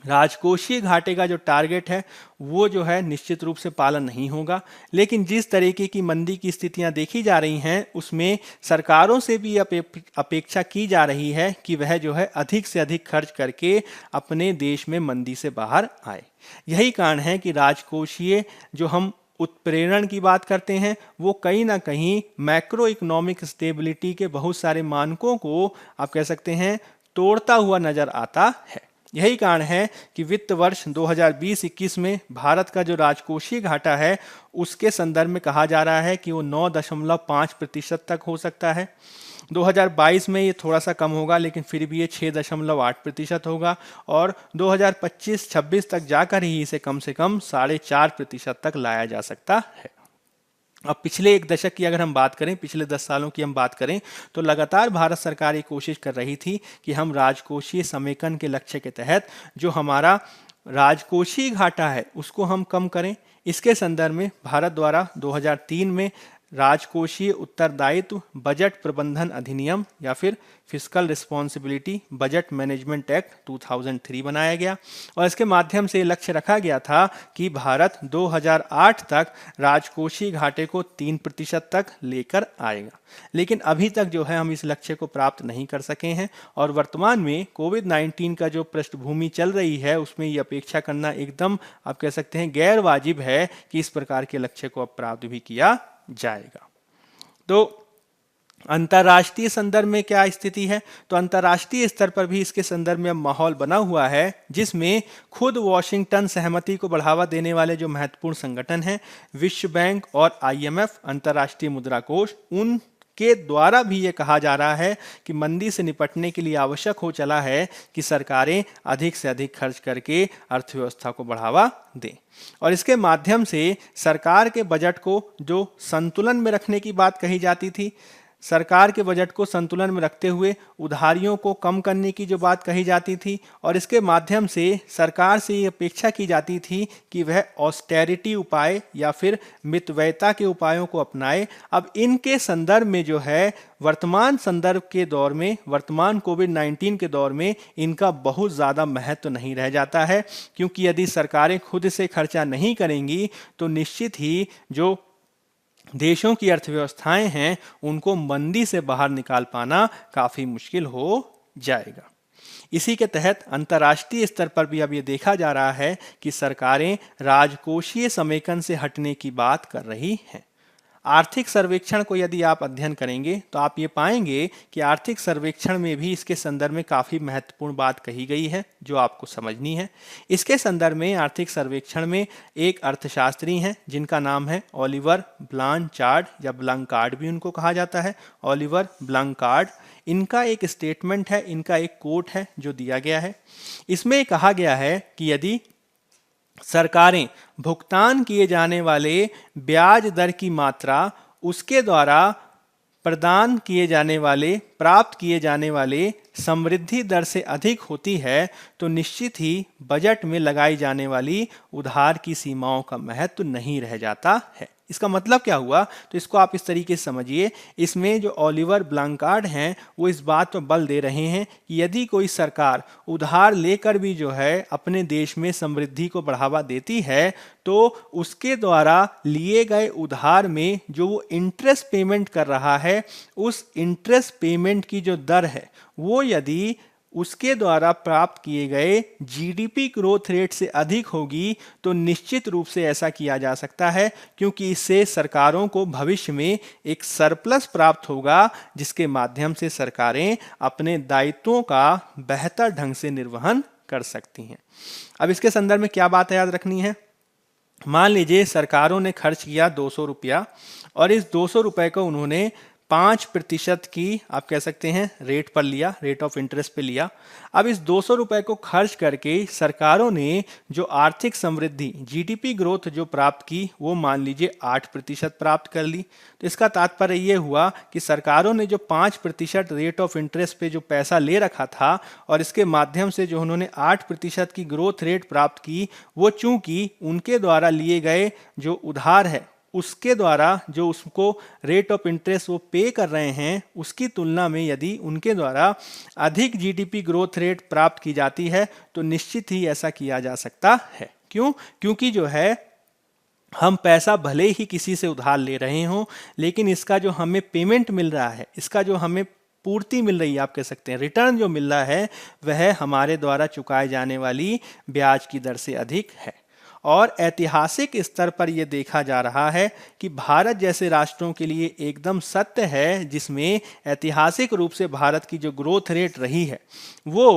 राजकोषीय घाटे का जो टारगेट है वो जो है निश्चित रूप से पालन नहीं होगा। लेकिन जिस तरीके की मंदी की स्थितियां देखी जा रही हैं उसमें सरकारों से भी अपेक्षा की जा रही है कि वह जो है अधिक से अधिक खर्च करके अपने देश में मंदी से बाहर आए। यही कारण है कि राजकोषीय जो हम उत्प्रेरण की बात करते हैं वो कहीं ना कहीं मैक्रो इकोनॉमिक स्टेबिलिटी के बहुत सारे मानकों को आप कह सकते हैं तोड़ता हुआ नजर आता है। यही कारण है कि वित्त वर्ष 2020-21 में भारत का जो राजकोषीय घाटा है उसके संदर्भ में कहा जा रहा है कि वो 9.5% तक हो सकता है। 2022 में ये थोड़ा सा कम होगा लेकिन फिर भी ये 6.8% होगा और 2025-26 तक जाकर ही इसे कम से कम 4.5% तक लाया जा सकता है। अब पिछले एक दशक की अगर हम बात करें, पिछले 10 सालों की हम बात करें तो लगातार भारत सरकार ये कोशिश कर रही थी कि हम राजकोषीय समेकन के लक्ष्य के तहत जो हमारा राजकोषीय घाटा है उसको हम कम करें। इसके संदर्भ में भारत द्वारा 2003 में राजकोषीय उत्तरदायित्व बजट प्रबंधन अधिनियम या फिर fiscal responsibility budget management act 2003 बनाया गया और इसके माध्यम से लक्ष्य रखा गया था कि भारत 2008 तक राजकोषीय घाटे को 3% तक लेकर आएगा। लेकिन अभी तक जो है हम इस लक्ष्य को प्राप्त नहीं कर सके हैं और वर्तमान में कोविड-19 का जो पृष्ठभूमि चल रही है उसमें ये अपेक्षा करना एकदम आप कह सकते हैं गैर वाजिब है कि इस प्रकार के लक्ष्य को अब प्राप्त भी किया जाएगा। तो अंतर्राष्ट्रीय संदर्भ में क्या स्थिति है? तो अंतर्राष्ट्रीय स्तर पर भी इसके संदर्भ में माहौल बना हुआ है जिसमें खुद वॉशिंगटन सहमति को बढ़ावा देने वाले जो महत्वपूर्ण संगठन हैं, विश्व बैंक और IMF अंतर्राष्ट्रीय मुद्रा कोष, उनके द्वारा भी ये कहा जा रहा है कि मंदी से निपटने के लिए आवश्यक हो चला है कि सरकारें अधिक से अधिक खर्च करके अर्थव्यवस्था को बढ़ावा दें और इसके माध्यम से सरकार के बजट को जो संतुलन में रखने की बात कही जाती थी, सरकार के बजट को संतुलन में रखते हुए उधारियों को कम करने की जो बात कही जाती थी और इसके माध्यम से सरकार से ये अपेक्षा की जाती थी कि वह ऑस्टेरिटी उपाय या फिर मितव्ययता के उपायों को अपनाए। अब इनके संदर्भ में जो है वर्तमान संदर्भ के दौर में, वर्तमान कोविड-19 के दौर में इनका बहुत ज़्यादा महत्व नहीं रह जाता है, क्योंकि यदि सरकारें खुद से खर्चा नहीं करेंगी तो निश्चित ही जो देशों की अर्थव्यवस्थाएं हैं उनको मंदी से बाहर निकाल पाना काफ़ी मुश्किल हो जाएगा। इसी के तहत अंतर्राष्ट्रीय स्तर पर भी अब ये देखा जा रहा है कि सरकारें राजकोषीय समेकन से हटने की बात कर रही हैं। आर्थिक सर्वेक्षण को यदि आप अध्ययन करेंगे तो आप ये पाएंगे कि आर्थिक सर्वेक्षण में भी इसके संदर्भ में काफ़ी महत्वपूर्ण बात कही गई है जो आपको समझनी है। इसके संदर्भ में आर्थिक सर्वेक्षण में एक अर्थशास्त्री हैं जिनका नाम है ओलिवर ब्लांचार्ड या ब्लैंकार्ड भी उनको कहा जाता है, ओलिवर ब्लैंकार्ड। इनका एक स्टेटमेंट है, इनका एक कोट है जो दिया गया है। इसमें कहा गया है कि यदि सरकारें भुगतान किए जाने वाले ब्याज दर की मात्रा उसके द्वारा प्रदान किए जाने वाले, प्राप्त किए जाने वाले समृद्धि दर से अधिक होती है तो निश्चित ही बजट में लगाई जाने वाली उधार की सीमाओं का महत्व नहीं रह जाता है। इसका मतलब क्या हुआ? तो इसको आप इस तरीके से समझिए, इसमें जो ओलिवर ब्लांकार्ड हैं वो इस बात पर बल दे रहे हैं कि यदि कोई सरकार उधार लेकर भी जो है अपने देश में समृद्धि को बढ़ावा देती है, तो उसके द्वारा लिए गए उधार में जो वो इंटरेस्ट पेमेंट कर रहा है, उस इंटरेस्ट पेमेंट की जो दर है वो यदि उसके द्वारा प्राप्त किए गए जीडीपी ग्रोथ रेट से अधिक होगी, तो निश्चित रूप से ऐसा किया जा सकता है, क्योंकि इससे सरकारों को भविष्य में एक सरप्लस प्राप्त होगा, जिसके माध्यम से सरकारें अपने दायित्वों का बेहतर ढंग से निर्वहन कर सकती हैं। अब इसके संदर्भ में क्या बात याद रखनी है? मान लीजिए सरकारों ने खर्च किया 200 रुपया और इस 200 रुपए को उन्होंने 5% की आप कह सकते हैं रेट पर लिया, रेट ऑफ इंटरेस्ट पे लिया। अब इस 200 रुपए को खर्च करके सरकारों ने जो आर्थिक समृद्धि जीडीपी ग्रोथ जो प्राप्त की वो मान लीजिए 8% प्राप्त कर ली। तो इसका तात्पर्य ये हुआ कि सरकारों ने जो 5% रेट ऑफ इंटरेस्ट पे जो पैसा ले रखा था और इसके माध्यम से जो उन्होंने 8% की ग्रोथ रेट प्राप्त की, वो चूंकि उनके द्वारा लिए गए जो उधार है उसके द्वारा जो उसको रेट ऑफ इंटरेस्ट वो पे कर रहे हैं उसकी तुलना में यदि उनके द्वारा अधिक जीडीपी ग्रोथ रेट प्राप्त की जाती है, तो निश्चित ही ऐसा किया जा सकता है। क्यों? क्योंकि जो है हम पैसा भले ही किसी से उधार ले रहे हों, लेकिन इसका जो हमें पेमेंट मिल रहा है, इसका जो हमें पूर्ति मिल रही है, आप कह सकते हैं रिटर्न जो मिल रहा है, वह हमारे द्वारा चुकाए जाने वाली ब्याज की दर से अधिक है। और ऐतिहासिक स्तर पर यह देखा जा रहा है कि भारत जैसे राष्ट्रों के लिए एकदम सत्य है, जिसमें ऐतिहासिक रूप से भारत की जो ग्रोथ रेट रही है वो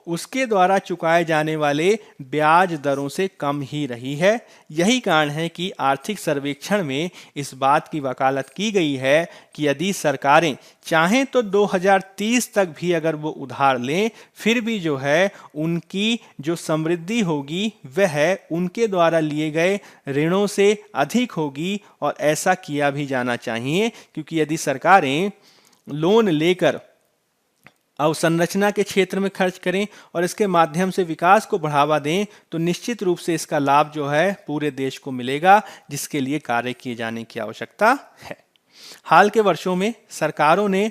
उसके द्वारा चुकाए जाने वाले ब्याज दरों से कम ही रही है। यही कारण है कि आर्थिक सर्वेक्षण में इस बात की वकालत की गई है कि यदि सरकारें चाहें तो 2030 तक भी अगर वो उधार लें, फिर भी जो है उनकी जो समृद्धि होगी वह उनके द्वारा लिए गए ऋणों से अधिक होगी। और ऐसा किया भी जाना चाहिए, क्योंकि यदि सरकारें लोन लेकर अवसंरचना के क्षेत्र में खर्च करें और इसके माध्यम से विकास को बढ़ावा दें, तो निश्चित रूप से इसका लाभ जो है पूरे देश को मिलेगा, जिसके लिए कार्य किए जाने की आवश्यकता है। हाल के वर्षों में सरकारों ने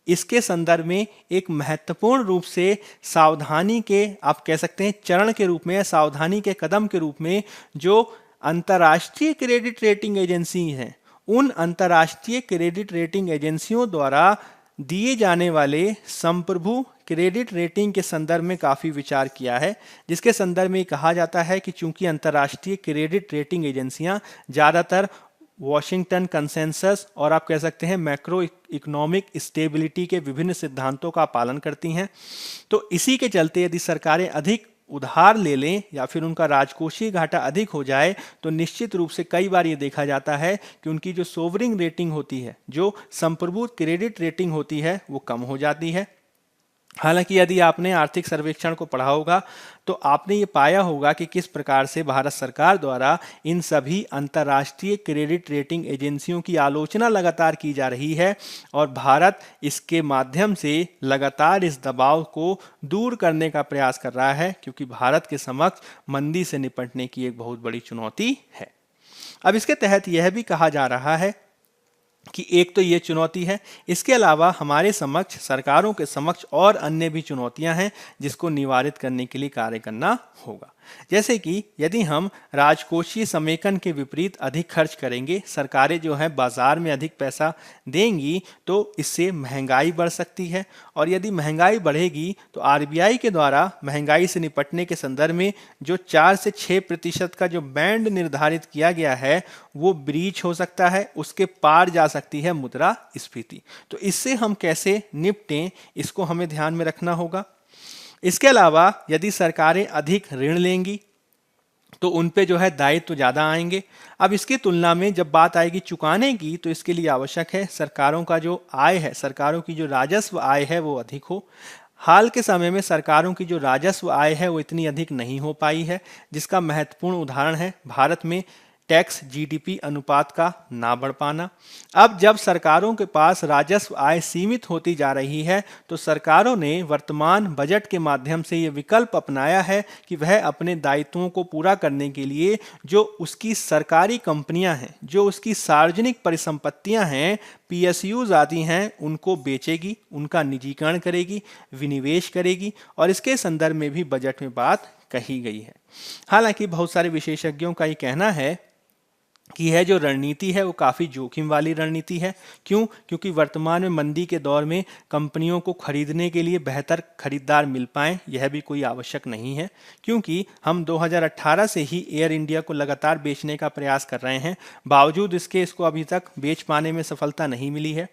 इसके संदर्भ में एक महत्वपूर्ण रूप से सावधानी के आप कह सकते हैं चरण के रूप में, सावधानी के कदम के रूप में जो अंतर्राष्ट्रीय क्रेडिट रेटिंग एजेंसी हैं, उन अंतर्राष्ट्रीय क्रेडिट रेटिंग एजेंसियों द्वारा दिए जाने वाले संप्रभु क्रेडिट रेटिंग के संदर्भ में काफ़ी विचार किया है, जिसके संदर्भ में कहा जाता है कि चूंकि अंतर्राष्ट्रीय क्रेडिट रेटिंग एजेंसियां ज़्यादातर वॉशिंगटन कंसेंसस और आप कह सकते हैं मैक्रो इकोनॉमिक स्टेबिलिटी के विभिन्न सिद्धांतों का पालन करती हैं, तो इसी के चलते यदि सरकारें अधिक उधार ले लें या फिर उनका राजकोषीय घाटा अधिक हो जाए, तो निश्चित रूप से कई बार ये देखा जाता है कि उनकी जो सोवरिंग रेटिंग होती है, जो संप्रभु क्रेडिट रेटिंग होती है, वो कम हो जाती है। हालांकि यदि आपने आर्थिक सर्वेक्षण को पढ़ा होगा तो आपने ये पाया होगा कि किस प्रकार से भारत सरकार द्वारा इन सभी अंतर्राष्ट्रीय क्रेडिट रेटिंग एजेंसियों की आलोचना लगातार की जा रही है और भारत इसके माध्यम से लगातार इस दबाव को दूर करने का प्रयास कर रहा है, क्योंकि भारत के समक्ष मंदी से निपटने की एक बहुत बड़ी चुनौती है। अब इसके तहत यह भी कहा जा रहा है कि एक तो ये चुनौती है, इसके अलावा हमारे समक्ष सरकारों के समक्ष और अन्य भी चुनौतियां हैं जिसको निवारित करने के लिए कार्य करना होगा। जैसे कि यदि हम राजकोषीय समेकन के विपरीत अधिक खर्च करेंगे, सरकारें जो है बाजार में अधिक पैसा देंगी, तो इससे महंगाई बढ़ सकती है और यदि महंगाई बढ़ेगी तो आरबीआई के द्वारा महंगाई से निपटने के संदर्भ में जो 4 से 6% का जो बैंड निर्धारित किया गया है वो ब्रीच हो सकता है, उसके पार जा सकती है मुद्रास्फीति। तो इससे हम कैसे निपटें, इसको हमें ध्यान में रखना होगा। इसके अलावा यदि सरकारें अधिक ऋण लेंगी तो उन पे जो है दायित्व ज़्यादा आएंगे। अब इसकी तुलना में जब बात आएगी चुकाने की, तो इसके लिए आवश्यक है सरकारों का जो आय है, सरकारों की जो राजस्व आय है वो अधिक हो। हाल के समय में सरकारों की जो राजस्व आय है वो इतनी अधिक नहीं हो पाई है, जिसका महत्वपूर्ण उदाहरण है भारत में टैक्स जीडीपी अनुपात का ना बढ़ पाना। अब जब सरकारों के पास राजस्व आय सीमित होती जा रही है तो सरकारों ने वर्तमान बजट के माध्यम से ये विकल्प अपनाया है कि वह अपने दायित्वों को पूरा करने के लिए जो उसकी सरकारी कंपनियां हैं, जो उसकी सार्वजनिक परिसंपत्तियां हैं, पीएसयूज आदि हैं, उनको बेचेगी, उनका निजीकरण करेगी, विनिवेश करेगी और इसके संदर्भ में भी बजट में बात कही गई है। हालांकि बहुत सारे विशेषज्ञों का ये कहना है कि यह जो रणनीति है वो काफ़ी जोखिम वाली रणनीति है। क्यों? क्योंकि वर्तमान में मंदी के दौर में कंपनियों को खरीदने के लिए बेहतर खरीदार मिल पाएँ यह भी कोई आवश्यक नहीं है, क्योंकि हम 2018 से ही एयर इंडिया को लगातार बेचने का प्रयास कर रहे हैं, बावजूद इसको अभी तक बेच पाने में सफलता नहीं मिली है।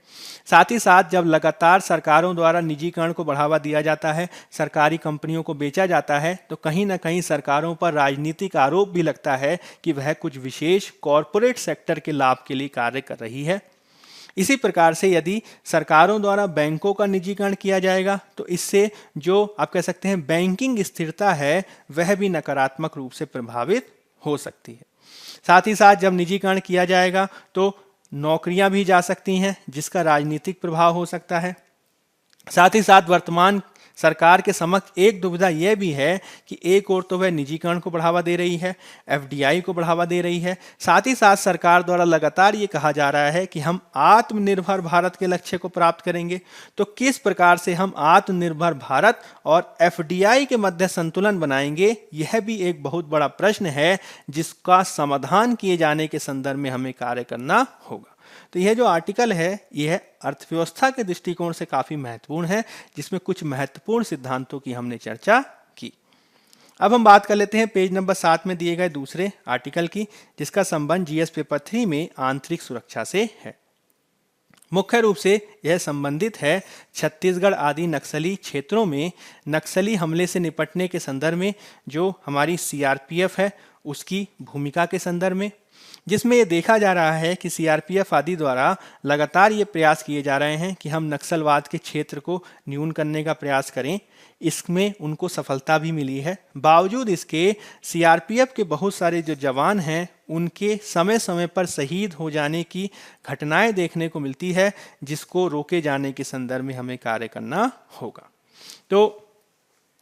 साथ ही साथ जब लगातार सरकारों द्वारा निजीकरण को बढ़ावा दिया जाता है, सरकारी कंपनियों को बेचा जाता है, तो कहीं ना कहीं सरकारों पर राजनीतिक आरोप भी लगता है कि वह कुछ विशेष कॉरपोरेट सेक्टर के लाभ के लिए कार्य कर रही है। इसी प्रकार से यदि सरकारों द्वारा बैंकों का निजीकरण किया जाएगा तो इससे जो आप कह सकते हैं बैंकिंग स्थिरता है वह भी नकारात्मक रूप से प्रभावित हो सकती है। साथ ही साथ जब निजीकरण किया जाएगा तो नौकरियां भी जा सकती हैं, जिसका राजनीतिक प्रभाव हो सकता है। साथ ही साथ वर्तमान सरकार के समक्ष एक दुविधा यह भी है कि एक ओर तो वह निजीकरण को बढ़ावा दे रही है, एफडीआई को बढ़ावा दे रही है, साथ ही साथ सरकार द्वारा लगातार ये कहा जा रहा है कि हम आत्मनिर्भर भारत के लक्ष्य को प्राप्त करेंगे। तो किस प्रकार से हम आत्मनिर्भर भारत और एफडीआई के मध्य संतुलन बनाएंगे, यह भी एक बहुत बड़ा प्रश्न है जिसका समाधान किए जाने के संदर्भ में हमें कार्य करना होगा। तो यह जो आर्टिकल है यह अर्थव्यवस्था के दृष्टिकोण से काफी महत्वपूर्ण है, जिसमें कुछ महत्वपूर्ण सिद्धांतों की हमने चर्चा की। अब हम बात कर लेते हैं पेज नंबर 7 में दिए गए दूसरे आर्टिकल की, जिसका संबंध जीएस पेपर 3 में आंतरिक सुरक्षा से है। मुख्य रूप से यह संबंधित है छत्तीसगढ़ आदि नक्सली क्षेत्रों में नक्सली हमले से निपटने के संदर्भ में जो हमारी सीआरपीएफ है उसकी भूमिका के संदर्भ में, जिसमें ये देखा जा रहा है कि सीआरपीएफ आदि द्वारा लगातार ये प्रयास किए जा रहे हैं कि हम नक्सलवाद के क्षेत्र को न्यून करने का प्रयास करें। इसमें उनको सफलता भी मिली है। बावजूद इसके सीआरपीएफ के बहुत सारे जो जवान हैं उनके समय समय पर शहीद हो जाने की घटनाएं देखने को मिलती है, जिसको रोके जाने के संदर्भ में हमें कार्य करना होगा। तो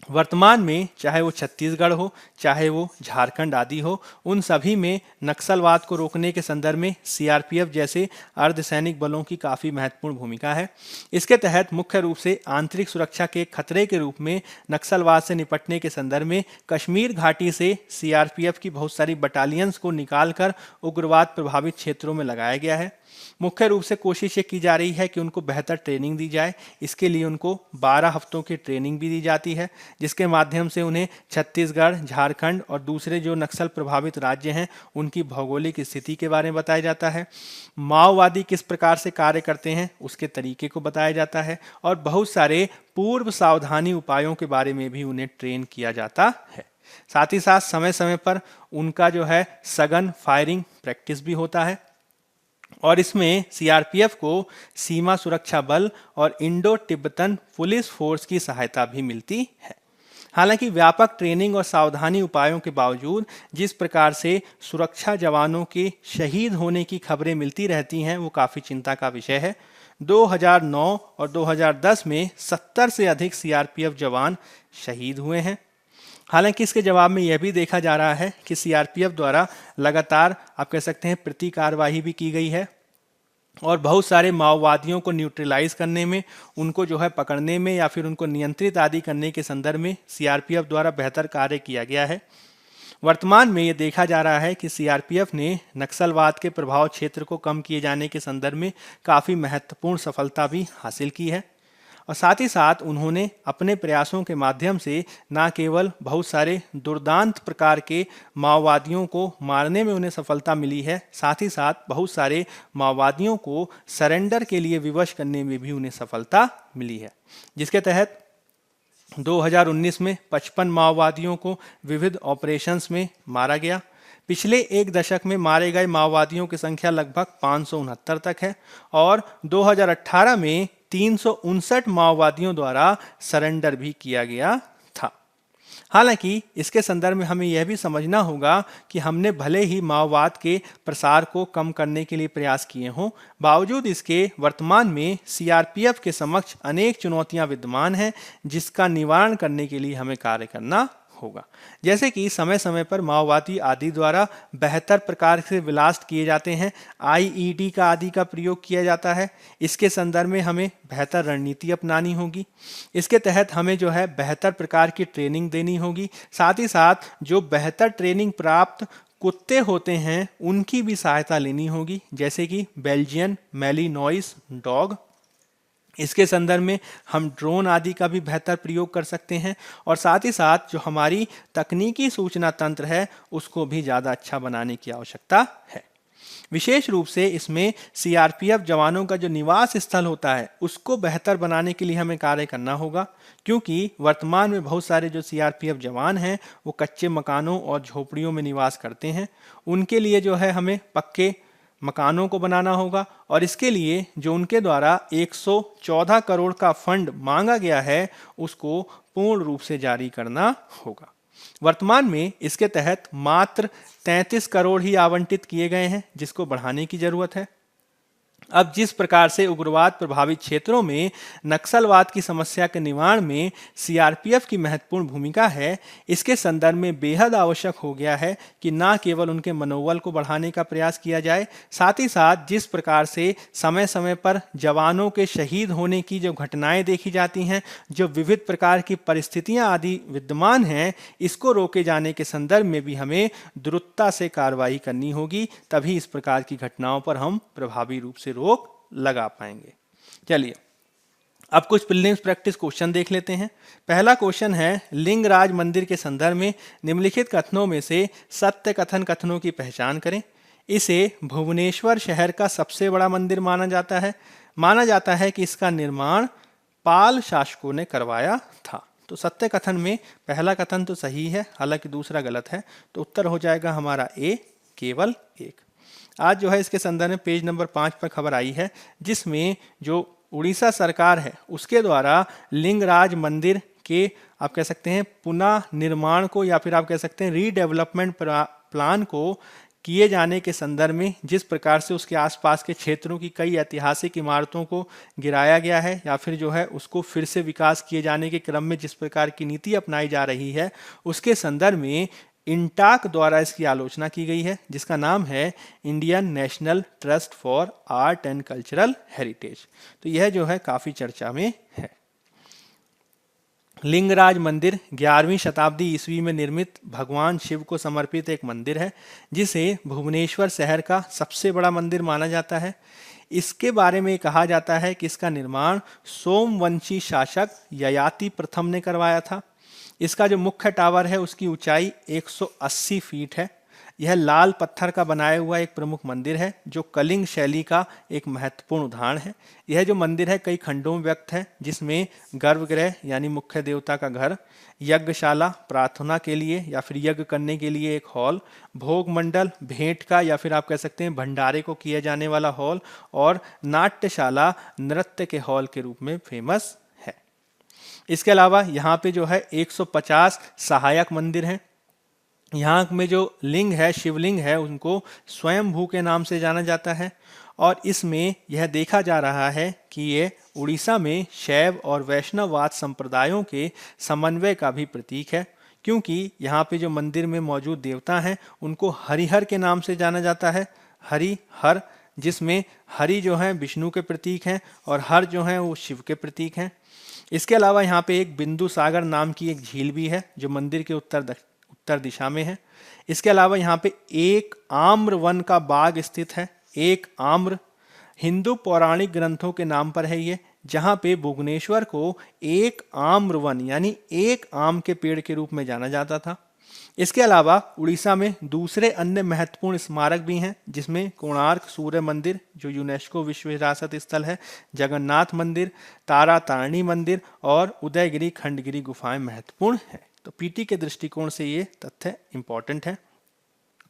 वर्तमान में चाहे वो छत्तीसगढ़ हो, चाहे वो झारखंड आदि हो, उन सभी में नक्सलवाद को रोकने के संदर्भ में सीआरपीएफ जैसे अर्धसैनिक बलों की काफ़ी महत्वपूर्ण भूमिका है। इसके तहत मुख्य रूप से आंतरिक सुरक्षा के खतरे के रूप में नक्सलवाद से निपटने के संदर्भ में कश्मीर घाटी से सीआरपीएफ की बहुत सारी बटालियंस को निकालकर उग्रवाद प्रभावित क्षेत्रों में लगाया गया है। मुख्य रूप से कोशिश ये की जा रही है कि उनको बेहतर ट्रेनिंग दी जाए। इसके लिए उनको 12 हफ्तों की ट्रेनिंग भी दी जाती है, जिसके माध्यम से उन्हें छत्तीसगढ़, झारखंड और दूसरे जो नक्सल प्रभावित राज्य हैं उनकी भौगोलिक स्थिति के बारे में बताया जाता है। माओवादी किस प्रकार से कार्य करते हैं उसके तरीके को बताया जाता है और बहुत सारे पूर्व सावधानी उपायों के बारे में भी उन्हें ट्रेन किया जाता है। साथ ही साथ समय समय पर उनका जो है सघन फायरिंग प्रैक्टिस भी होता है और इसमें सीआरपीएफ को सीमा सुरक्षा बल और इंडो तिब्बतन पुलिस फोर्स की सहायता भी मिलती है। हालांकि व्यापक ट्रेनिंग और सावधानी उपायों के बावजूद जिस प्रकार से सुरक्षा जवानों के शहीद होने की खबरें मिलती रहती हैं वो काफ़ी चिंता का विषय है। 2009 और 2010 में 70 से अधिक सीआरपीएफ जवान शहीद हुए हैं। हालांकि इसके जवाब में यह भी देखा जा रहा है कि सीआरपीएफ द्वारा लगातार आप कह सकते हैं प्रति कार्रवाई भी की गई है और बहुत सारे माओवादियों को न्यूट्रलाइज करने में, उनको जो है पकड़ने में या फिर उनको नियंत्रित आदि करने के संदर्भ में सीआरपीएफ द्वारा बेहतर कार्य किया गया है। वर्तमान में ये देखा जा रहा है कि सीआरपीएफ ने नक्सलवाद के प्रभाव क्षेत्र को कम किए जाने के संदर्भ में काफ़ी महत्वपूर्ण सफलता भी हासिल की है और साथ ही साथ उन्होंने अपने प्रयासों के माध्यम से न केवल बहुत सारे दुर्दांत प्रकार के माओवादियों को मारने में उन्हें सफलता मिली है, साथ ही साथ बहुत सारे माओवादियों को सरेंडर के लिए विवश करने में भी उन्हें सफलता मिली है, जिसके तहत 2019 में 55 माओवादियों को विविध ऑपरेशंस में मारा गया। पिछले एक दशक में मारे गए माओवादियों की संख्या लगभग 569 तक है और 2018 में 359 माओवादियों द्वारा सरेंडर भी किया गया था। हालांकि इसके संदर्भ में हमें यह भी समझना होगा कि हमने भले ही माओवाद के प्रसार को कम करने के लिए प्रयास किए हों, बावजूद इसके वर्तमान में सीआरपीएफ के समक्ष अनेक चुनौतियां विद्यमान हैं, जिसका निवारण करने के लिए हमें कार्य करना होगा। जैसे कि समय समय पर माओवादी आदि द्वारा बेहतर प्रकार से विलास्ट किए जाते हैं, आईईडी का आदि का प्रयोग किया जाता है। इसके संदर्भ में हमें बेहतर रणनीति अपनानी होगी। इसके तहत हमें जो है बेहतर प्रकार की ट्रेनिंग देनी होगी। साथ ही साथ जो बेहतर ट्रेनिंग प्राप्त कुत्ते होते हैं उनकी भी सहायता लेनी होगी, जैसे कि बेल्जियन मैलिनोइस डॉग। इसके संदर्भ में हम ड्रोन आदि का भी बेहतर प्रयोग कर सकते हैं, और साथ ही साथ जो हमारी तकनीकी सूचना तंत्र है उसको भी ज़्यादा अच्छा बनाने की आवश्यकता है। विशेष रूप से इसमें सीआरपीएफ जवानों का जो निवास स्थल होता है उसको बेहतर बनाने के लिए हमें कार्य करना होगा, क्योंकि वर्तमान में बहुत सारे जो सीआरपीएफ जवान हैं वो कच्चे मकानों और झोपड़ियों में निवास करते हैं। उनके लिए जो है हमें पक्के मकानों को बनाना होगा, और इसके लिए जो उनके द्वारा 114 करोड़ का फंड मांगा गया है उसको पूर्ण रूप से जारी करना होगा। वर्तमान में इसके तहत मात्र 33 करोड़ ही आवंटित किए गए हैं, जिसको बढ़ाने की जरूरत है। अब जिस प्रकार से उग्रवाद प्रभावित क्षेत्रों में नक्सलवाद की समस्या के निवारण में सीआरपीएफ की महत्वपूर्ण भूमिका है, इसके संदर्भ में बेहद आवश्यक हो गया है कि न केवल उनके मनोबल को बढ़ाने का प्रयास किया जाए, साथ ही साथ जिस प्रकार से समय समय पर जवानों के शहीद होने की जो घटनाएं देखी जाती हैं, जो विविध प्रकार की परिस्थितियां आदि विद्यमान हैं, इसको रोके जाने के संदर्भ में भी हमें द्रुतता से कार्रवाई करनी होगी। तभी इस प्रकार की घटनाओं पर हम प्रभावी रूप से रोक लगा पाएंगे। चलिए अब कुछ प्रीलिम्स प्रैक्टिस क्वेश्चन देख लेते हैं। पहला क्वेश्चन है, लिंगराज मंदिर के संदर्भ में निम्नलिखित कथनों में से सत्य कथन कथनों की पहचान करें। इसे भुवनेश्वर शहर का सबसे बड़ा मंदिर माना जाता है। माना जाता है कि इसका निर्माण पाल शासकों ने करवाया था। तो सत्य कथन में पहला कथन तो सही है, हालांकि दूसरा गलत है। तो उत्तर हो जाएगा हमारा ए, केवल एक। आज जो है इसके संदर्भ में पेज नंबर 5 पर खबर आई है, जिसमें जो उड़ीसा सरकार है उसके द्वारा लिंगराज मंदिर के आप कह सकते हैं पुनः निर्माण को, या फिर आप कह सकते हैं रीडेवलपमेंट प्लान को किए जाने के संदर्भ में जिस प्रकार से उसके आसपास के क्षेत्रों की कई ऐतिहासिक इमारतों को गिराया गया है, या फिर जो है उसको फिर से विकास किए जाने के क्रम में जिस प्रकार की नीति अपनाई जा रही है, उसके संदर्भ में इंटाक द्वारा इसकी आलोचना की गई है, जिसका नाम है Indian national trust for art and cultural heritage. तो यह जो है काफी चर्चा में है। लिंगराज मंदिर 11वीं शताब्दी ईस्वी में निर्मित भगवान शिव को समर्पित एक मंदिर है, जिसे भुवनेश्वर शहर का सबसे बड़ा मंदिर माना जाता है। इसके बारे में कहा जाता है कि इसका निर्माण सोमवंशी शासक ययाति प्रथम ने करवाया था। इसका जो मुख्य टावर है उसकी ऊंचाई 180 फीट है। यह लाल पत्थर का बनाया हुआ एक प्रमुख मंदिर है, जो कलिंग शैली का एक महत्वपूर्ण उदाहरण है। यह जो मंदिर है कई खंडों में व्यक्त है, जिसमें गर्भगृह यानी मुख्य देवता का घर, यज्ञशाला प्रार्थना के लिए या फिर यज्ञ करने के लिए एक हॉल, भोग मंडल भेंट का या फिर आप कह सकते हैं भंडारे को किया जाने वाला हॉल, और नाट्यशाला नृत्य के हॉल के रूप में फेमस है। इसके अलावा यहाँ पे जो है 150 सहायक मंदिर हैं। यहाँ में जो लिंग है, शिवलिंग है, उनको स्वयंभू के नाम से जाना जाता है। और इसमें यह देखा जा रहा है कि ये उड़ीसा में शैव और वैष्णववाद संप्रदायों के समन्वय का भी प्रतीक है, क्योंकि यहाँ पे जो मंदिर में मौजूद देवता हैं उनको हरिहर के नाम से जाना जाता है। हरिहर, जिसमें हरि जो हैं विष्णु के प्रतीक हैं और हर जो हैं वो शिव के प्रतीक हैं। इसके अलावा यहाँ पे एक बिंदु सागर नाम की एक झील भी है, जो मंदिर के उत्तर दिशा में है। इसके अलावा यहाँ पे एक आम्र वन का बाग स्थित है। एक आम्र हिंदू पौराणिक ग्रंथों के नाम पर है ये, जहाँ पे भुवनेश्वर को एक आम्र वन यानी एक आम के पेड़ के रूप में जाना जाता था। इसके अलावा उड़ीसा में दूसरे अन्य महत्वपूर्ण स्मारक भी हैं, जिसमें कोणार्क सूर्य मंदिर जो यूनेस्को विश्व विरासत स्थल है, जगन्नाथ मंदिर, तारा तारिणी मंदिर और उदयगिरी खंडगिरी गुफाएं महत्वपूर्ण हैं। तो पीटी के दृष्टिकोण से ये तथ्य इंपॉर्टेंट है।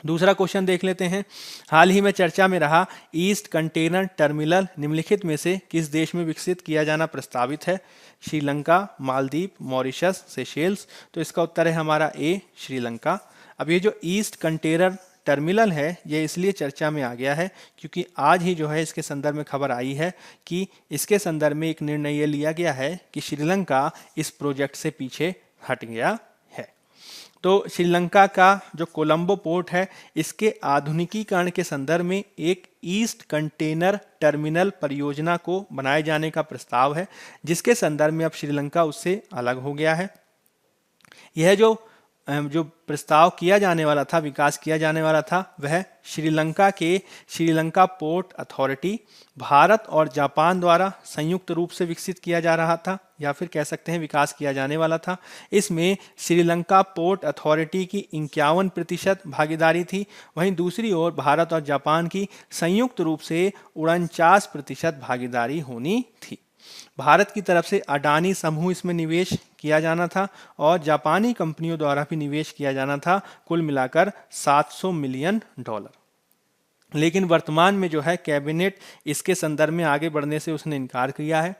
दूसरा क्वेश्चन देख लेते हैं। हाल ही में चर्चा में रहा ईस्ट कंटेनर टर्मिनल निम्नलिखित में से किस देश में विकसित किया जाना प्रस्तावित है? Sri Lanka, Maldives, Mauritius, Seychelles. तो इसका उत्तर है हमारा ए, श्रीलंका। अब ये जो ईस्ट कंटेनर टर्मिनल है ये इसलिए चर्चा में आ गया है क्योंकि आज ही जो है इसके संदर्भ में खबर आई है कि इसके संदर्भ में एक निर्णय ये लिया गया है कि श्रीलंका इस प्रोजेक्ट से पीछे हट गया है। तो श्रीलंका का जो कोलंबो पोर्ट है इसके आधुनिकीकरण के संदर्भ में एक ईस्ट कंटेनर टर्मिनल परियोजना को बनाए जाने का प्रस्ताव है, जिसके संदर्भ में अब श्रीलंका उससे अलग हो गया है। यह जो प्रस्ताव किया जाने वाला था, विकास किया जाने वाला था, वह श्रीलंका पोर्ट अथॉरिटी, भारत और जापान द्वारा संयुक्त रूप से विकसित किया जा रहा था, या फिर कह सकते हैं विकास किया जाने वाला था। इसमें श्रीलंका पोर्ट अथॉरिटी की 51% भागीदारी थी, वहीं दूसरी ओर भारत और जापान की संयुक्त रूप से 49% भागीदारी होनी थी। भारत की तरफ से अडानी समूह इसमें निवेश किया जाना था और जापानी कंपनियों द्वारा भी निवेश किया जाना था, कुल मिलाकर $700 मिलियन। लेकिन वर्तमान में जो है कैबिनेट इसके संदर्भ में आगे बढ़ने से उसने इनकार किया है।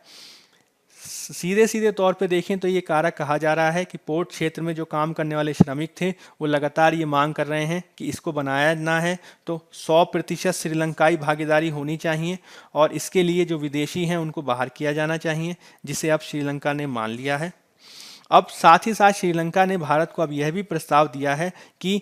सीधे तौर पे देखें तो ये कारक कहा जा रहा है कि पोर्ट क्षेत्र में जो काम करने वाले श्रमिक थे वो लगातार ये मांग कर रहे हैं कि इसको बनाया ना है तो 100% श्रीलंकाई भागीदारी होनी चाहिए और इसके लिए जो विदेशी हैं उनको बाहर किया जाना चाहिए, जिसे अब श्रीलंका ने मान लिया है। अब साथ ही साथ श्रीलंका ने भारत को अब यह भी प्रस्ताव दिया है कि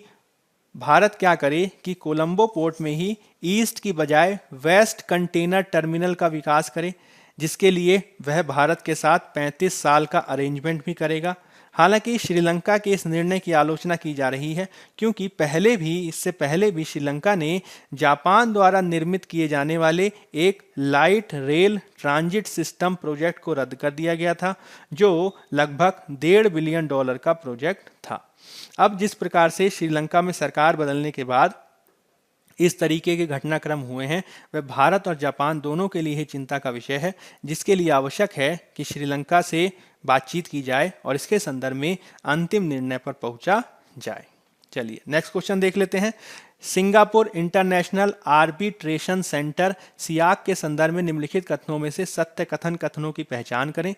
भारत क्या करे कि कोलंबो पोर्ट में ही ईस्ट की बजाय वेस्ट कंटेनर टर्मिनल का विकास करे, जिसके लिए वह भारत के साथ 35 साल का अरेंजमेंट भी करेगा। हालांकि श्रीलंका के इस निर्णय की आलोचना की जा रही है क्योंकि इससे पहले भी श्रीलंका ने जापान द्वारा निर्मित किए जाने वाले एक light rail transit system project को रद्द कर दिया गया था, जो लगभग $1.5 बिलियन का प्रोजेक्ट था। अब जिस प्रकार से श्रीलंका में सरकार बदलने के बाद इस तरीके के घटनाक्रम हुए हैं वह भारत और जापान दोनों के लिए ही चिंता का विषय है, जिसके लिए आवश्यक है कि श्रीलंका से बातचीत की जाए और इसके संदर्भ में अंतिम निर्णय पर पहुंचा जाए। चलिए नेक्स्ट क्वेश्चन देख लेते हैं। सिंगापुर इंटरनेशनल आर्बिट्रेशन सेंटर सियाक के संदर्भ में निम्नलिखित कथनों में से सत्य कथन कथनों की पहचान करें।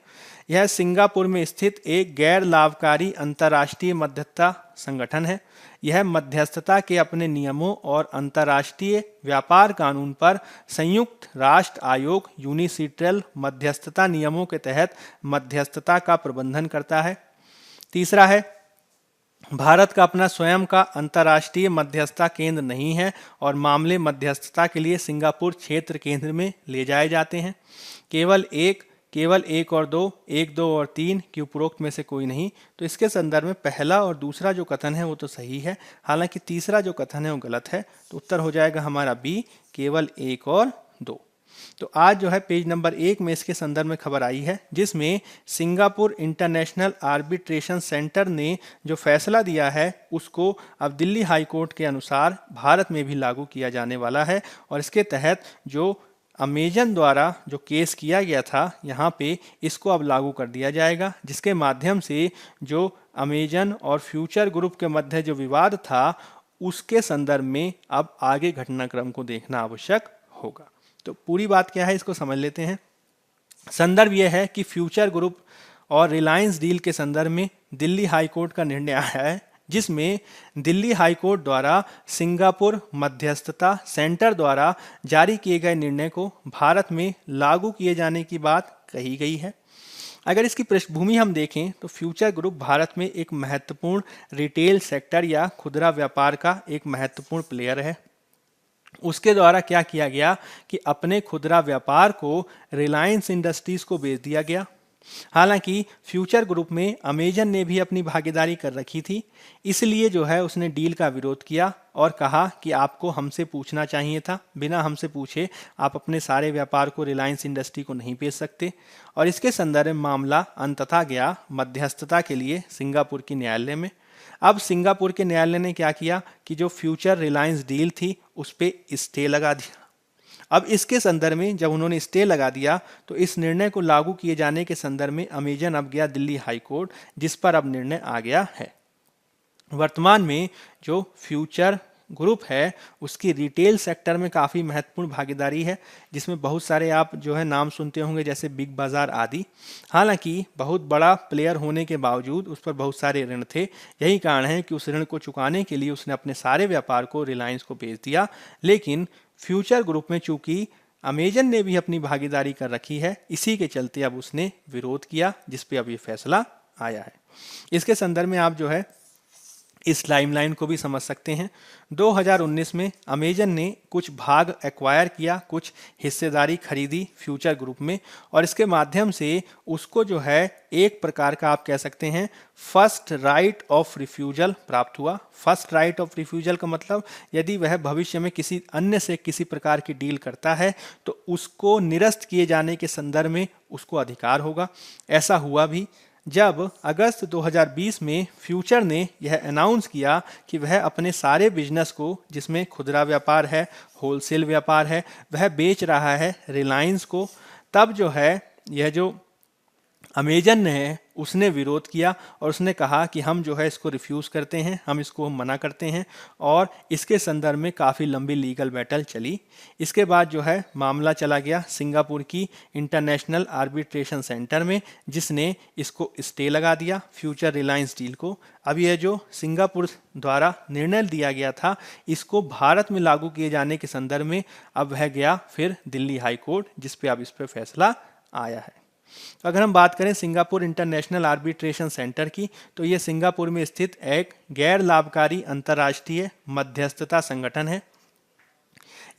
यह सिंगापुर में स्थित एक गैर लाभकारी अंतर्राष्ट्रीय मध्यस्थता संगठन है। यह मध्यस्थता के अपने नियमों और अंतर्राष्ट्रीय व्यापार कानून पर संयुक्त राष्ट्र आयोग यूनिसिट्रल मध्यस्थता नियमों के तहत मध्यस्थता का प्रबंधन करता है। तीसरा है, भारत का अपना स्वयं का अंतर्राष्ट्रीय मध्यस्थता केंद्र नहीं है और मामले मध्यस्थता के लिए सिंगापुर क्षेत्र केंद्र में ले जाए जाते हैं। केवल एक और दो, 1, 2 और 3 की उपरोक्त में से कोई नहीं। तो इसके संदर्भ में पहला और दूसरा जो कथन है वो तो सही है, हालांकि तीसरा जो कथन है वो गलत है। तो उत्तर हो जाएगा हमारा बी, केवल 1 और 2। तो आज जो है पेज नंबर 1 में इसके संदर्भ में खबर आई है, जिसमें सिंगापुर इंटरनेशनल आर्बिट्रेशन सेंटर ने जो फैसला दिया है उसको अब दिल्ली हाई कोर्ट के अनुसार भारत में भी लागू किया जाने वाला है और इसके तहत जो अमेजन द्वारा जो केस किया गया था यहाँ पे इसको अब लागू कर दिया जाएगा, जिसके माध्यम से जो अमेजन और फ्यूचर ग्रुप के मध्य जो विवाद था उसके संदर्भ में अब आगे घटनाक्रम को देखना आवश्यक होगा। तो पूरी बात क्या है इसको समझ लेते हैं। संदर्भ यह है कि फ्यूचर ग्रुप और रिलायंस डील के संदर्भ में दिल्ली हाई कोर्ट का निर्णय आया है, जिसमें दिल्ली हाई कोर्ट द्वारा सिंगापुर मध्यस्थता सेंटर द्वारा जारी किए गए निर्णय को भारत में लागू किए जाने की बात कही गई है। अगर इसकी पृष्ठभूमि हम देखें तो फ्यूचर ग्रुप भारत में एक महत्वपूर्ण रिटेल सेक्टर या खुदरा व्यापार का एक महत्वपूर्ण प्लेयर है। उसके द्वारा क्या किया गया कि अपने खुदरा व्यापार को रिलायंस इंडस्ट्रीज को बेच दिया गया। हालांकि फ्यूचर ग्रुप में अमेजन ने भी अपनी भागीदारी कर रखी थी, इसलिए जो है उसने डील का विरोध किया और कहा कि आपको हमसे पूछना चाहिए था, बिना हमसे पूछे आप अपने सारे व्यापार को रिलायंस इंडस्ट्री को नहीं बेच सकते। और इसके संदर्भ में मामला अंततः गया मध्यस्थता के लिए सिंगापुर की न्यायालय में। अब सिंगापुर के न्यायालय ने क्या किया कि जो फ्यूचर रिलायंस डील थी उस पर स्टे लगा दिया। अब इसके संदर्भ में जब उन्होंने स्टे लगा दिया तो इस निर्णय को लागू किए जाने के संदर्भ में अमेजन अब गया दिल्ली हाई कोर्ट, जिस पर अब निर्णय आ गया है। वर्तमान में जो फ्यूचर ग्रुप है उसकी रिटेल सेक्टर में काफ़ी महत्वपूर्ण भागीदारी है, जिसमें बहुत सारे आप जो है नाम सुनते होंगे जैसे बिग बाज़ार आदि। हालांकि बहुत बड़ा प्लेयर होने के बावजूद उस पर बहुत सारे ऋण थे। यही कारण है कि उस ऋण को चुकाने के लिए उसने अपने सारे व्यापार को रिलायंस को बेच दिया। लेकिन फ्यूचर ग्रुप में चूंकि अमेजन ने भी अपनी भागीदारी कर रखी है, इसी के चलते अब उसने विरोध किया, जिस पे अब ये फैसला आया है। इसके संदर्भ में आप जो है इस टाइमलाइन को भी समझ सकते हैं। 2019 में अमेजन ने कुछ भाग एक्वायर किया, कुछ हिस्सेदारी खरीदी फ्यूचर ग्रुप में, और इसके माध्यम से उसको जो है एक प्रकार का आप कह सकते हैं फर्स्ट राइट ऑफ रिफ्यूजल प्राप्त हुआ। फर्स्ट राइट ऑफ रिफ्यूजल का मतलब यदि वह भविष्य में किसी अन्य से किसी प्रकार की डील करता है तो उसको निरस्त किए जाने के संदर्भ में उसको अधिकार होगा। ऐसा हुआ भी जब अगस्त 2020 में फ्यूचर ने यह अनाउंस किया कि वह अपने सारे बिजनेस को, जिसमें खुदरा व्यापार है, होलसेल व्यापार है, वह बेच रहा है रिलायंस को। तब जो है यह जो अमेजन है उसने विरोध किया और उसने कहा कि हम जो है इसको रिफ्यूज़ करते हैं, हम इसको मना करते हैं, और इसके संदर्भ में काफ़ी लंबी लीगल बैटल चली। इसके बाद जो है मामला चला गया सिंगापुर की इंटरनेशनल आर्बिट्रेशन सेंटर में, जिसने इसको स्टे लगा दिया फ्यूचर रिलायंस डील को। अब यह जो सिंगापुर द्वारा निर्णय दिया गया था, इसको भारत में लागू किए जाने के संदर्भ में अब वह गया फिर दिल्ली हाई कोर्ट, जिस पे अब इस पर फैसला आया है। तो अगर हम बात करें सिंगापुर इंटरनेशनल आर्बिट्रेशन सेंटर की, तो ये सिंगापुर में स्थित एक गैर लाभकारी अंतर्राष्ट्रीय मध्यस्थता संगठन है।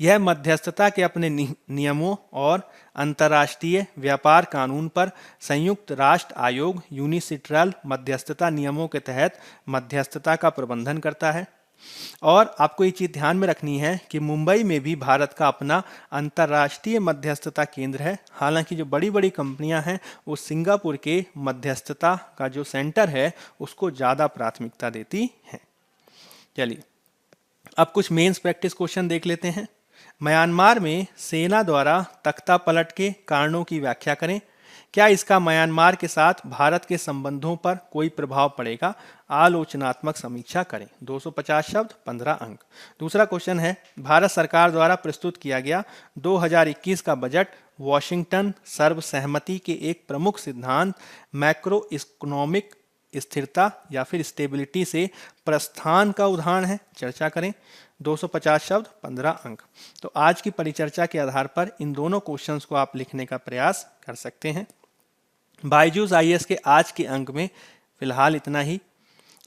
यह मध्यस्थता के अपने नियमों और अंतर्राष्ट्रीय व्यापार कानून पर संयुक्त राष्ट्र आयोग यूनिसिट्रल मध्यस्थता नियमों के तहत मध्यस्थता का प्रबंधन करता है। और आपको ये चीज़ ध्यान में रखनी है कि मुंबई में भी भारत का अपना अंतर्राष्ट्रीय मध्यस्थता केंद्र है। हालांकि जो बड़ी बड़ी कंपनियां हैं वो सिंगापुर के मध्यस्थता का जो सेंटर है उसको ज़्यादा प्राथमिकता देती हैं। चलिए अब कुछ मेंस प्रैक्टिस क्वेश्चन देख लेते हैं। म्यांमार में सेना द्वारा तख्ता पलट के कारणों की व्याख्या करें। क्या इसका म्यांमार के साथ भारत के संबंधों पर कोई प्रभाव पड़ेगा? आलोचनात्मक समीक्षा करें। 250 शब्द 15 अंक। दूसरा क्वेश्चन है, भारत सरकार द्वारा प्रस्तुत किया गया 2021 का बजट वॉशिंगटन सर्वसहमति के एक प्रमुख सिद्धांत मैक्रो इकोनॉमिक स्थिरता या फिर स्टेबिलिटी से प्रस्थान का उदाहरण है। चर्चा करें। 250 शब्द 15 अंक। तो आज की परिचर्चा के आधार पर इन दोनों क्वेश्चंस को आप लिखने का प्रयास कर सकते हैं। बायजूस आईएएस के आज के अंक में फिलहाल इतना ही।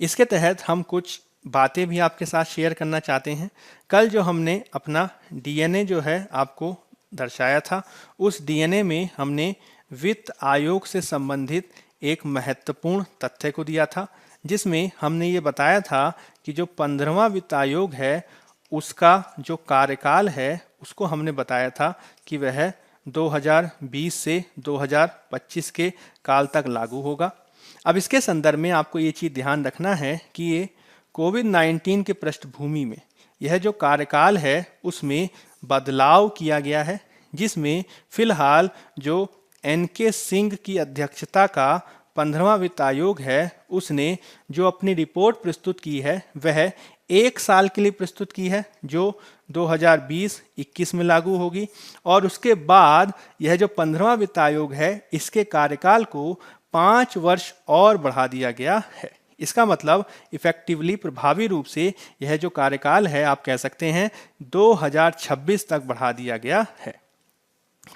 इसके तहत हम कुछ बातें भी आपके साथ शेयर करना चाहते हैं। कल जो हमने अपना डीएनए जो है आपको दर्शाया था, उस डीएनए में हमने वित्त आयोग से संबंधित एक महत्वपूर्ण तथ्य को दिया था, जिसमें हमने ये बताया था कि जो 15वां वित्त आयोग है उसका जो कार्यकाल है उसको हमने बताया था कि वह 2020 से 2025 के काल तक लागू होगा। अब इसके संदर्भ में आपको ये चीज़ ध्यान रखना है कि ये कोविड-19 के पृष्ठभूमि में यह जो कार्यकाल है उसमें बदलाव किया गया है, जिसमें फिलहाल जो एनके सिंह की अध्यक्षता का 15वां वित्त आयोग है उसने जो अपनी रिपोर्ट प्रस्तुत की है वह 1 साल के लिए प्रस्तुत की है, जो 2020-21 में लागू होगी। और उसके बाद यह जो 15वां वित्त आयोग है इसके कार्यकाल को 5 वर्ष और बढ़ा दिया गया है। इसका मतलब इफेक्टिवली प्रभावी रूप से यह जो कार्यकाल है आप कह सकते हैं 2026 तक बढ़ा दिया गया है।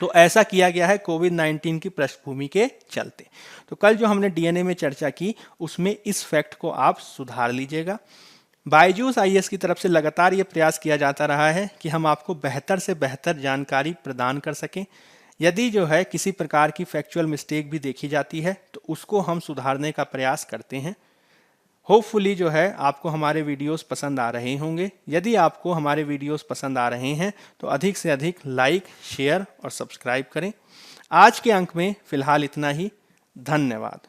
तो ऐसा किया गया है कोविड-19 की पृष्ठभूमि के चलते। तो कल जो हमने डीएनए में चर्चा की उसमें इस फैक्ट को आप सुधार लीजिएगा। बायजूस आईएएस की तरफ से लगातार ये प्रयास किया जाता रहा है कि हम आपको बेहतर से बेहतर जानकारी प्रदान कर सकें। यदि जो है किसी प्रकार की फैक्चुअल मिस्टेक भी देखी जाती है तो उसको हम सुधारने का प्रयास करते हैं। होपफुली जो है आपको हमारे वीडियोस पसंद आ रहे होंगे। यदि आपको हमारे वीडियोस पसंद आ रहे हैं तो अधिक से अधिक लाइक, शेयर और सब्सक्राइब करें। आज के अंक में फिलहाल इतना ही। धन्यवाद।